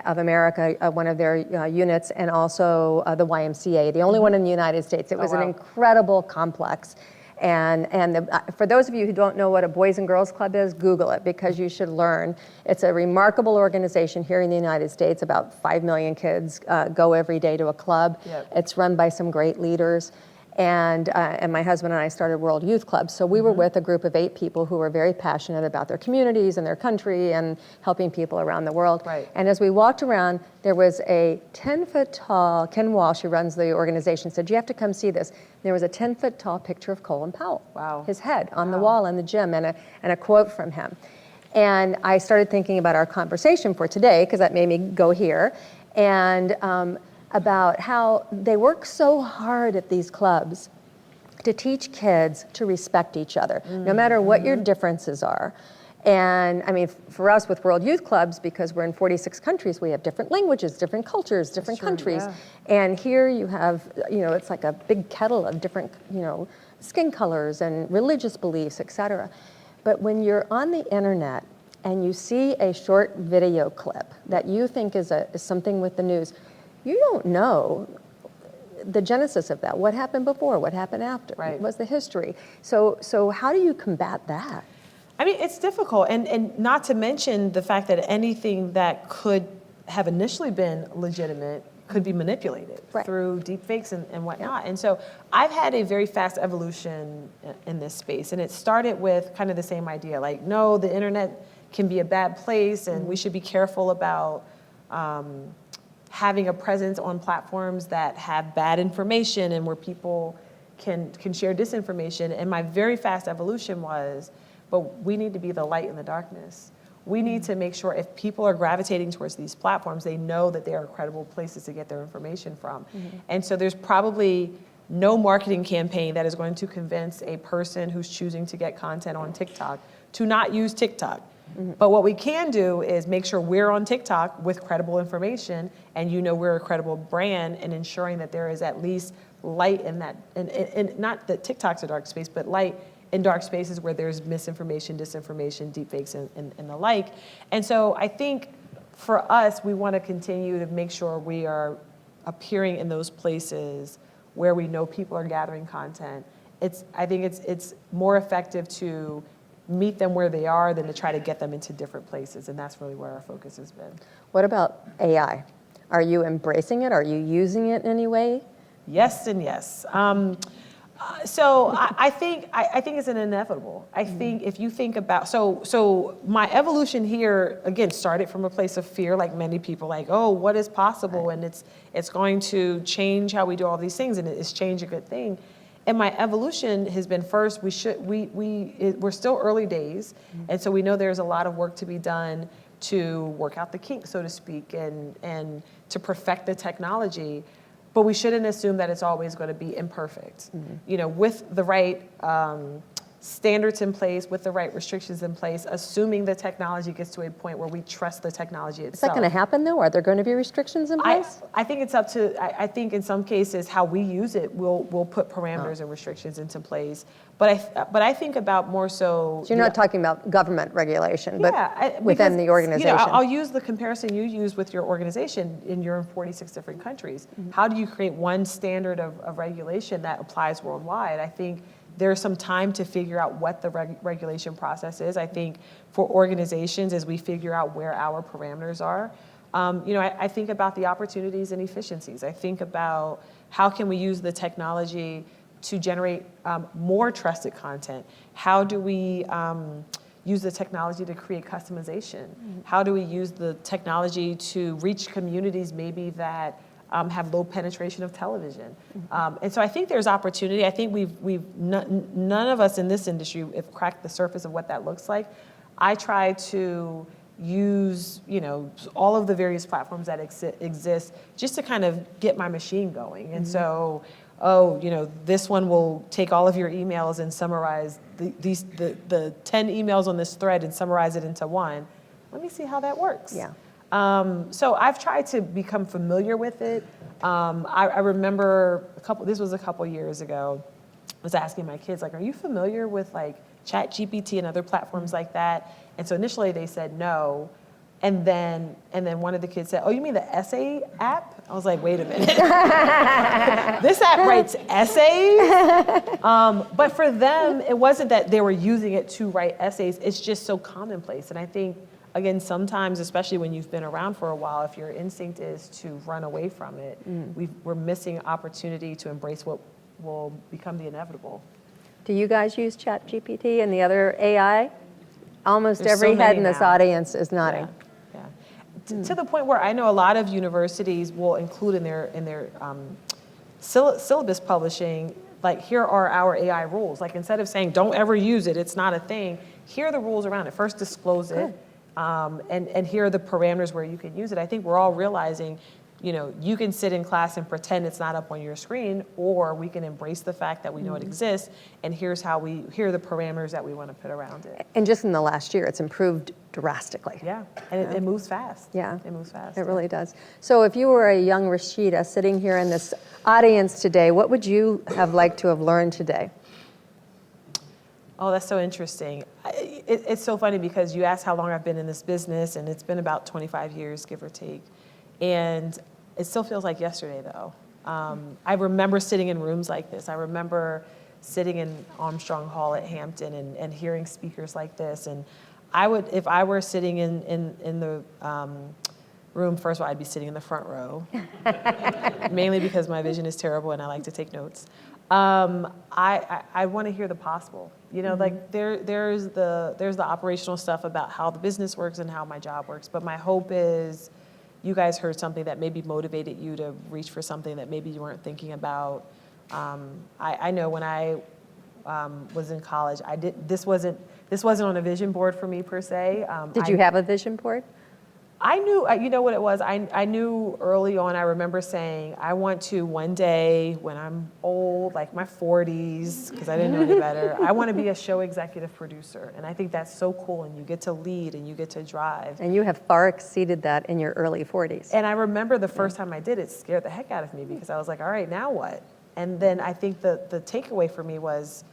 of America, one of their units, and also the YMCA, the only one in the United States. It was an incredible complex. And for those of you who don't know what a Boys and Girls Club is, Google it, because you should learn. It's a remarkable organization here in the United States. About 5 million kids go every day to a club. Yep. It's run by some great leaders. And my husband and I started World Youth Club. So we were with a group of 8 people who were very passionate about their communities and their country and helping people around the world. Right. And as we walked around, there was a 10-foot tall, Ken Walsh, who runs the organization, said, you have to come see this. There was a 10-foot tall picture of Colin Powell. Wow. His head on the wall in the gym, and a quote from him. And I started thinking about our conversation for today, because that made me go here, and about how they work so hard at these clubs to teach kids to respect each other, no matter what your differences are. And I mean, for us with World Youth Clubs, because we're in 46 countries, we have different languages, different cultures, different countries. Yeah. And here you have, you know, it's like a big kettle of different, you know, skin colors and religious beliefs, et cetera. But when you're on the internet and you see a short video clip that you think is something with the news, you don't know the genesis of that. What happened before? What happened after? Right. What was the history? So how do you combat that? I mean, it's difficult, and not to mention the fact that anything that could have initially been legitimate could be manipulated through deepfakes and whatnot. And so I've had a very fast evolution in this space, and it started with kind of the same idea, like, no, the internet can be a bad place, and we should be careful about having a presence on platforms that have bad information and where people can share disinformation. And my very fast evolution was, but we need to be the light in the darkness. We need to make sure if people are gravitating towards these platforms, they know that they are credible places to get their information from. And so there's probably no marketing campaign that is going to convince a person who's choosing to get content on TikTok to not use TikTok. But what we can do is make sure we're on TikTok with credible information, and you know we're a credible brand, and ensuring that there is at least light in that, and not that TikTok's a dark space, but light in dark spaces where there's misinformation, disinformation, deepfakes, and the like. And so I think for us, we want to continue to make sure we are appearing in those places where we know people are gathering content, I think it's more effective to meet them where they are than to try to get them into different places, and that's really where our focus has been. What about AI? Are you embracing it? Are you using it in any way? Yes and yes. So I think it's an inevitable. I think if you think about, so my evolution here, again, started from a place of fear, like many people, like, oh, what is possible? And it's going to change how we do all these things, and it's changed a good thing. And my evolution has been, first, we're still early days, and so we know there's a lot of work to be done to work out the kinks, so to speak, and to perfect the technology. But we shouldn't assume that it's always going to be imperfect. You know, with the right standards in place, with the right restrictions in place, assuming the technology gets to a point where we trust the technology itself. Is that going to happen, though? Are there going to be restrictions in place? I think it's up to, I think in some cases how we use it, we'll put parameters and restrictions into place. But I think about more so. So you're not talking about government regulation, but within the organization. You know, I'll use the comparison you use with your organization. You're in 46 different countries. How do you create one standard of regulation that applies worldwide? I think there's some time to figure out what the regulation process is. I think for organizations, as we figure out where our parameters are, you know, I think about the opportunities and efficiencies. I think about how can we use the technology to generate more trusted content? How do we use the technology to create customization? How do we use the technology to reach communities maybe that have low penetration of television? And so I think there's opportunity. I think none of us in this industry have cracked the surface of what that looks like. I try to use, you know, all of the various platforms that exist just to kind of get my machine going. And so, oh, you know, this one will take all of your emails and summarize the 10 emails on this thread and summarize it into one. Let me see how that works. Yeah. So I've tried to become familiar with it. I remember this was a couple years ago, I was asking my kids, like, are you familiar with like ChatGPT and other platforms like that? And so initially they said no. And then one of the kids said, oh, you mean the essay app? I was like, wait a minute. This app writes essays? But for them, it wasn't that they were using it to write essays. It's just so commonplace. And I think, again, sometimes, especially when you've been around for a while, if your instinct is to run away from it, we're missing opportunity to embrace what will become the inevitable. Do you guys use ChatGPT and the other AI? Almost There's every so head many in this now. audience is nodding. Yeah. To the point where I know a lot of universities will include in their syllabus publishing, like, here are our AI rules. Like, instead of saying, don't ever use it, it's not a thing, here are the rules around it. First, disclose it. And here are the parameters where you can use it. I think we're all realizing, you know, you can sit in class and pretend it's not up on your screen, or we can embrace the fact that we know it exists, and here are the parameters that we want to put around it. And just in the last year, it's improved drastically. Yeah, and it moves fast. Yeah. It moves fast. It really does. So if you were a young Rashida sitting here in this audience today, what would you have liked to have learned today? Oh, that's so interesting. It's so funny because you asked how long I've been in this business, and it's been about 25 years, give or take. And it still feels like yesterday, though. I remember sitting in rooms like this. I remember sitting in Armstrong Hall at Hampton and hearing speakers like this. And if I were sitting in the room, first of all, I'd be sitting in the front row, mainly because my vision is terrible and I like to take notes. I want to hear the possible. You know, like there's the operational stuff about how the business works and how my job works. But my hope is you guys heard something that maybe motivated you to reach for something that maybe you weren't thinking about. I know when I was in college, this wasn't on a vision board for me per se. Did you have a vision board? I knew, you know what it was? I knew early on, I remember saying, I want to one day when I'm old, like my 40s, because I didn't know any better, I want to be a show executive producer. And I think that's so cool, and you get to lead and you get to drive. And you have far exceeded that in your early 40s. And I remember the first time I did it, scared the heck out of me because I was like, all right, now what? And then I think the takeaway for me was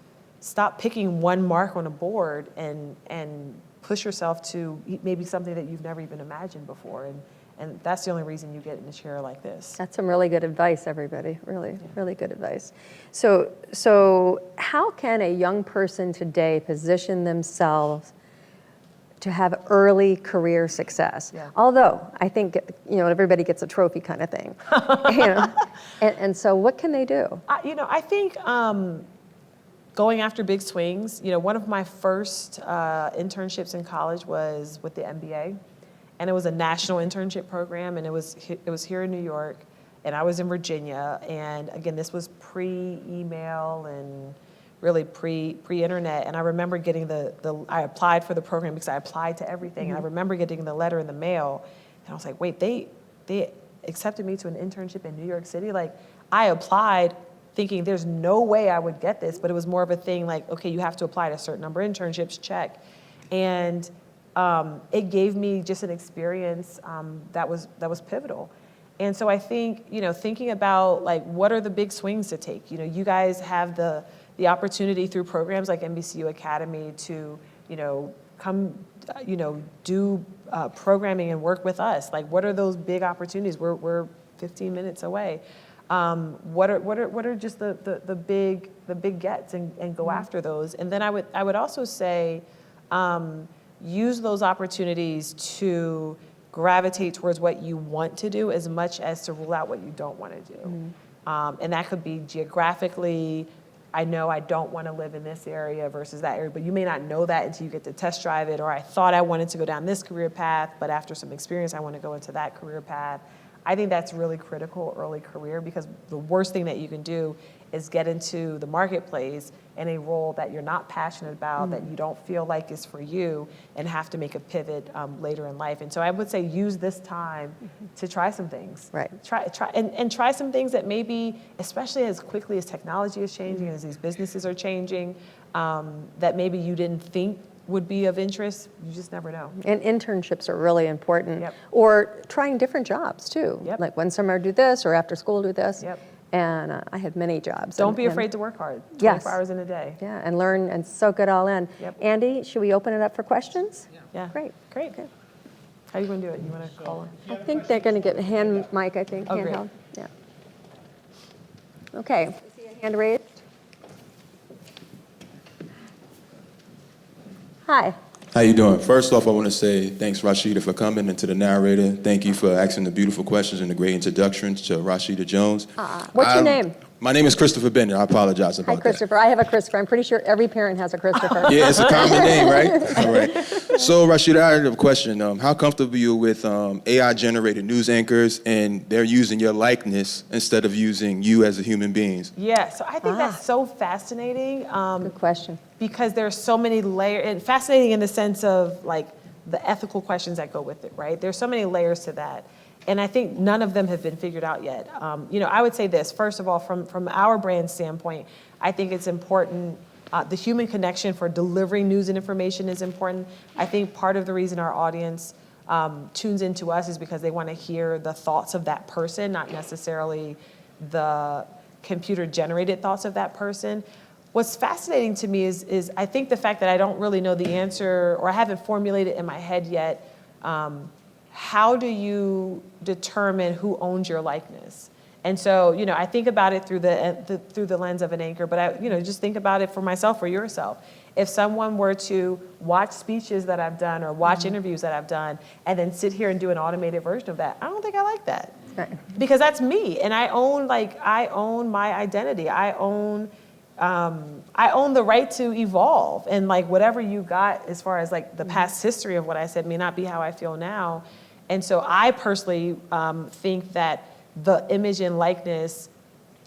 stop picking one mark on a board and push yourself to maybe something that you've never even imagined before. And that's the only reason you get in a chair like this. That's some really good advice, everybody. Really, really good advice. So how can a young person today position themselves to have early career success? Yeah. Although I think, everybody gets a trophy kind of thing. And so what can they do? I think going after big swings, one of my first internships in college was with the NBA. And it was a national internship program, and it was here in New York, and I was in Virginia. And again, this was pre-email and really pre-internet. And I remember getting I applied for the program because I applied to everything. And I remember getting the letter in the mail, and I was like, wait, they accepted me to an internship in New York City? Like, I applied thinking there's no way I would get this, but it was more of a thing like, okay, you have to apply to a certain number of internships, check. And it gave me just an experience that was pivotal. And so I think, thinking about like, what are the big swings to take? You guys have the opportunity through programs like NBCU Academy to, come, do programming and work with us. Like, what are those big opportunities? We're 15 minutes away. What are just the big gets and go after those? And then I would also say, use those opportunities to gravitate towards what you want to do as much as to rule out what you don't want to do. And that could be geographically, I know I don't want to live in this area versus that area, but you may not know that until you get to test drive it, or I thought I wanted to go down this career path, but after some experience, I want to go into that career path. I think that's really critical early career, because the worst thing that you can do is get into the marketplace in a role that you're not passionate about, that you don't feel like is for you, and have to make a pivot later in life. And so I would say use this time to try some things. Right. Try some things that maybe, especially as quickly as technology is changing, as these businesses are changing, that maybe you didn't think would be of interest. You just never know. And internships are really important. Yep. Or trying different jobs too. Yep. Like one summer do this, or after school do this. Yep. And I had many jobs. Don't be afraid to work hard, 24 Yes. hours in a day. Yeah, and learn and soak it all in. Yep. Andy, should we open it up for questions? Yeah. Great. Great. Okay. How are you going to do it? You want to call in? I think they're going to get a hand mic, I think, Oh, great. handheld. Yeah. Okay. I see a hand raised. Hi. How you doing? First off, I want to say thanks, Rashida, for coming, and to the narrator. Thank you for asking the beautiful questions and the great introductions to Rashida Jones. What's your name? My name is Christopher Bender. I apologize about Hi, Christopher. I have a Christopher. I'm pretty sure every parent has a Christopher. that. Yeah, it's a common name, right? All right. So, Rashida, I have a question. How comfortable are you with AI-generated news anchors, and they're using your likeness instead of using you as a human being? Yeah, so I think that's so fascinating. Good question. Because there's so many layers, and fascinating in the sense of like the ethical questions that go with it, right? There's so many layers to that. And I think none of them have been figured out yet. I would say this, first of all, from our brand standpoint, I think it's important, the human connection for delivering news and information is important. I think part of the reason our audience tunes into us is because they want to hear the thoughts of that person, not necessarily the computer-generated thoughts of that person. What's fascinating to me is I think the fact that I don't really know the answer, or I haven't formulated in my head yet, how do you determine who owns your likeness? And so, I think about it through the lens of an anchor, but I, just think about it for myself or yourself. If someone were to watch speeches that I've done or watch interviews that I've done, and then sit here and do an automated version of that, I don't think I like that. Right. Because that's me, and I own my identity. I own the right to evolve, and like whatever you got as far as like the past history of what I said may not be how I feel now. And so I personally think that the image and likeness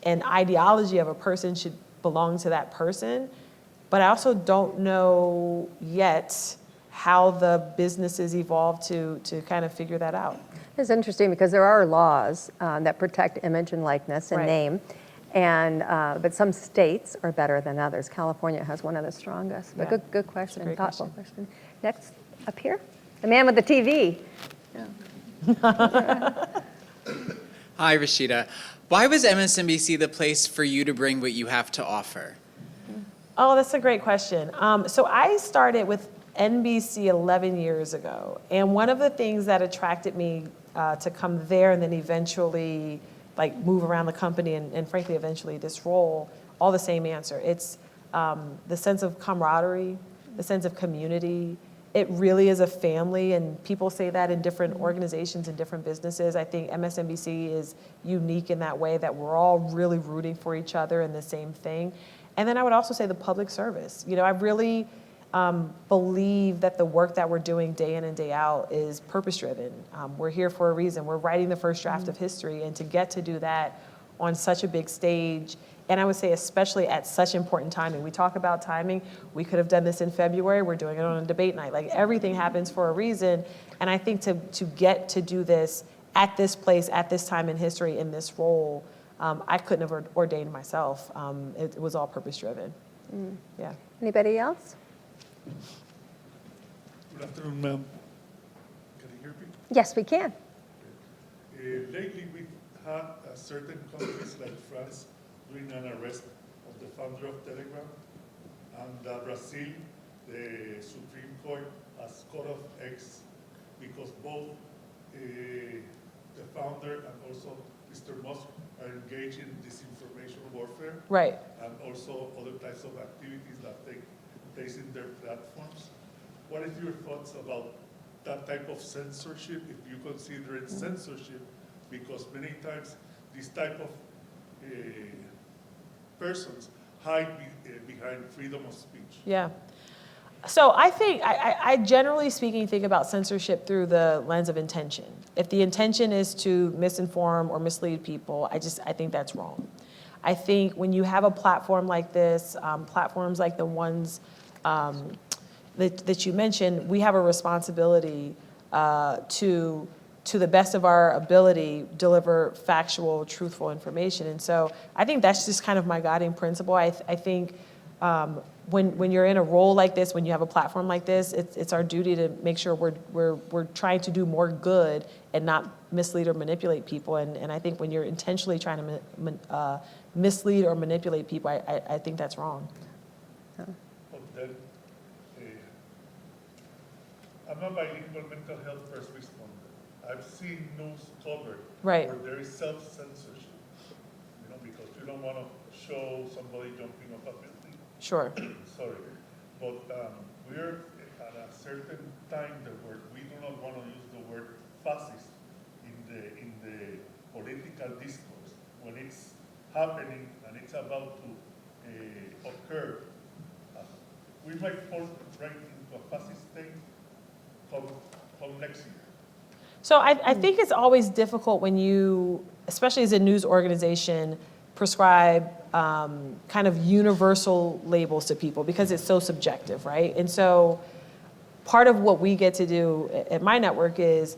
and ideology of a person should belong to that person. But I also don't know yet how the businesses evolve to kind of figure that out. It's interesting because there are laws that protect image and likeness and Right. name. And but some states are better than others. California has one of the strongest. But Yeah. good question, great thoughtful question. Next, up here, the man with the TV. Hi, Rashida. Why was MSNBC the place for you to bring what you have to offer? Oh, that's a great question. So I started with NBC 11 years ago. And one of the things that attracted me to come there and then eventually like move around the company and frankly, eventually this role, all the same answer. It's the sense of camaraderie, the sense of community. It really is a family, and people say that in different organizations and different businesses. I think MSNBC is unique in that way, that we're all really rooting for each other in the same thing. And then I would also say the public service. You know, I really believe that the work that we're doing day in and day out is purpose-driven. We're here for a reason. We're writing the first draft of history, and to get to do that on such a big stage, and I would say especially at such important timing. We talk about timing. We could have done this in February. We're doing it on a debate night. Like, everything happens for a reason. And I think to get to do this at this place, at this time in history, in this role, I couldn't have ordained myself. It was all purpose-driven. Yeah. Anybody else? Good afternoon, ma'am. Can you hear me? Yes, we can. Lately, we've had certain countries like France doing an arrest of the founder of Telegram, and Brazil, the Supreme Court has cut off X because both the founder and also Mr. Musk are engaged in disinformation warfare. Right. And also other types of activities that take place in their platforms. What is your thoughts about that type of censorship, if you consider it censorship, because many times this type of persons hide behind freedom of speech? Yeah. So I think, I generally speaking think about censorship through the lens of intention. If the intention is to misinform or mislead people, I think that's wrong. I think when you have a platform like this, platforms like the ones that you mentioned, we have a responsibility to the best of our ability, deliver factual, truthful information. And so I think that's just kind of my guiding principle. I think when you're in a role like this, when you have a platform like this, it's our duty to make sure we're trying to do more good and not mislead or manipulate people. And I think when you're intentionally trying to mislead or manipulate people, I think that's wrong. But then, I'm a bilingual mental health first responder. I've seen news covered Right. where there is self-censorship, because you don't want to show somebody jumping off a building. Sure. Sorry, but we're at a certain time where we do not want to use the word fascist in the political discourse when it's happening and it's about to occur. We might fall right into a fascist thing come next year. So I think it's always difficult when you, especially as a news organization, prescribe kind of universal labels to people because it's so subjective, right? And so part of what we get to do at my network is,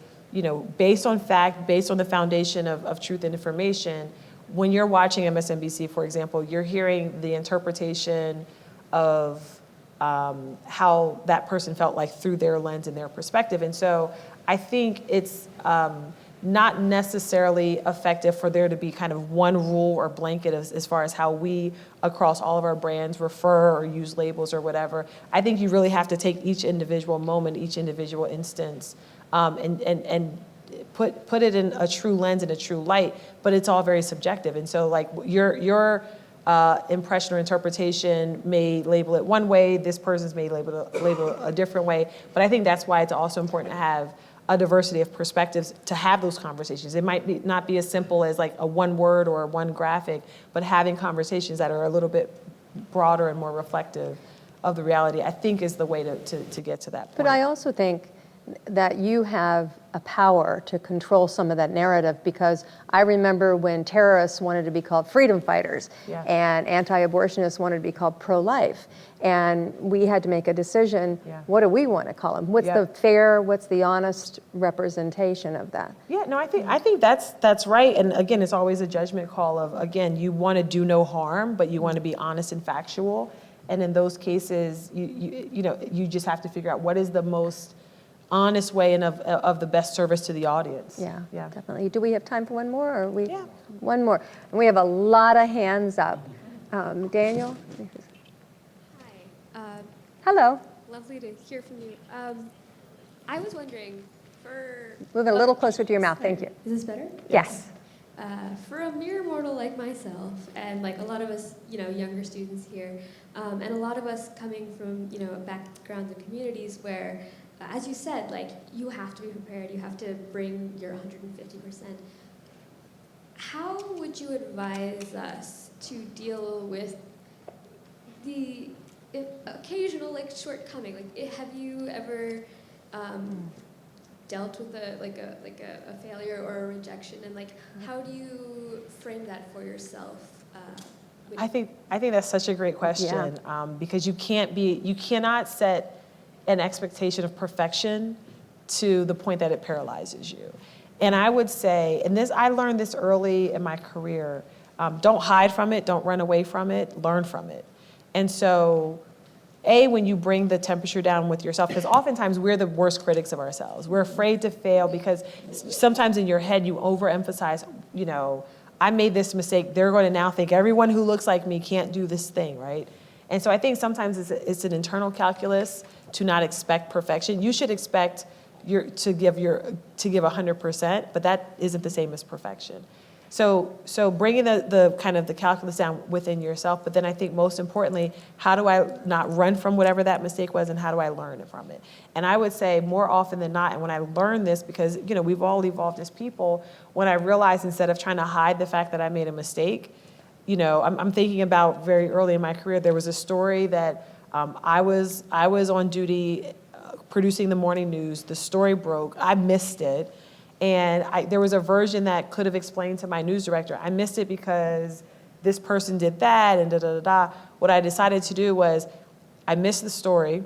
based on fact, based on the foundation of truth and information, when you're watching MSNBC, for example, you're hearing the interpretation of how that person felt like through their lens and their perspective. And so I think it's not necessarily effective for there to be kind of one rule or blanket as far as how we, across all of our brands, refer or use labels or whatever. I think you really have to take each individual moment, each individual instance, and put it in a true lens and a true light, but it's all very subjective. And so like your impression or interpretation may label it one way, this person's may label it a different way, but I think that's why it's also important to have a diversity of perspectives to have those conversations. It might not be as simple as like a one word or one graphic, but having conversations that are a little bit broader and more reflective of the reality, I think is the way to get to that point. But I also think that you have a power to control some of that narrative, because I remember when terrorists wanted to be called freedom fighters, Yeah. and anti-abortionists wanted to be called pro-life, and we had to make a decision. Yeah. What do we want to call them? What's Yeah. the fair, what's the honest representation of that? Yeah, no, I think that's right. And again, it's always a judgment call of, again, you want to do no harm, but you want to be honest and factual. And in those cases, you just have to figure out what is the most honest way and of the best service to the audience. Yeah, Yeah. definitely. Do we have time for one more, or we? Yeah. One more. And we have a lot of hands up. Daniel? Hi. Hello. Lovely to hear from you. I was wondering, Move it a little closer to your mouth, thank you. Is this better? Yes. For a mere mortal like myself, and like a lot of us, younger students here, and a lot of us coming from, backgrounds and communities where, as you said, like you have to be prepared, you have to bring your 150%. How would you advise us to deal with the occasional shortcoming? Like, have you ever dealt with a failure or a rejection, and how do you frame that for yourself? I think that's such a great question, because you cannot set an expectation of perfection to the point that it paralyzes you. And I would say, and I learned this early in my career, don't hide from it, don't run away from it, learn from it. And so, when you bring the temperature down with yourself, because oftentimes we're the worst critics of ourselves. We're afraid to fail because sometimes in your head you overemphasize, I made this mistake, they're going to now think everyone who looks like me can't do this thing, right? And so I think sometimes it's an internal calculus to not expect perfection. You should expect to give 100%, but that isn't the same as perfection. So bringing the kind of the calculus down within yourself, but then I think most importantly, how do I not run from whatever that mistake was, and how do I learn from it? And I would say more often than not, and when I learned this, because we've all evolved as people, when I realized instead of trying to hide the fact that I made a mistake, I'm thinking about very early in my career, there was a story that I was on duty producing the morning news, the story broke, I missed it. And there was a version that could have explained to my news director, I missed it because this person did that and da-da-da-da. What I decided to do was, I missed the story.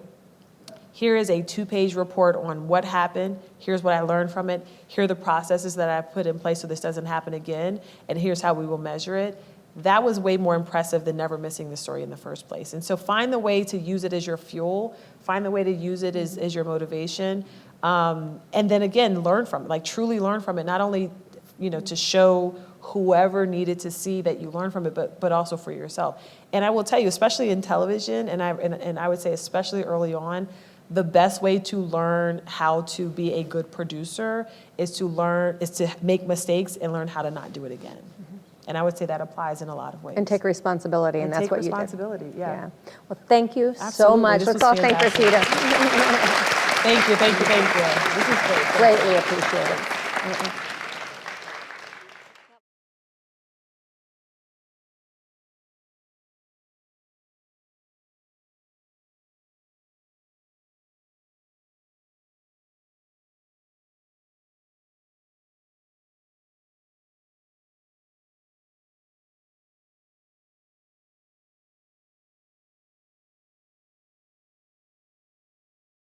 Here is a 2-page report on what happened. Here's what I learned from it. Here are the processes that I put in place so this doesn't happen again. And here's how we will measure it. That was way more impressive than never missing the story in the first place. And so find the way to use it as your fuel. Find the way to use it as your motivation. And then again, learn from it, truly learn from it, not only, to show whoever needed to see that you learn from it, but also for yourself. And I will tell you, especially in television, and I would say especially early on, the best way to learn how to be a good producer is to make mistakes and learn how to not do it again. And I would say that applies in a lot of ways. And take responsibility, and that's what you do. Take responsibility, yeah. Well, thank you so Absolutely. much. This Let's was all thank fantastic. Rashida. Thank you. This is great. Greatly appreciate it.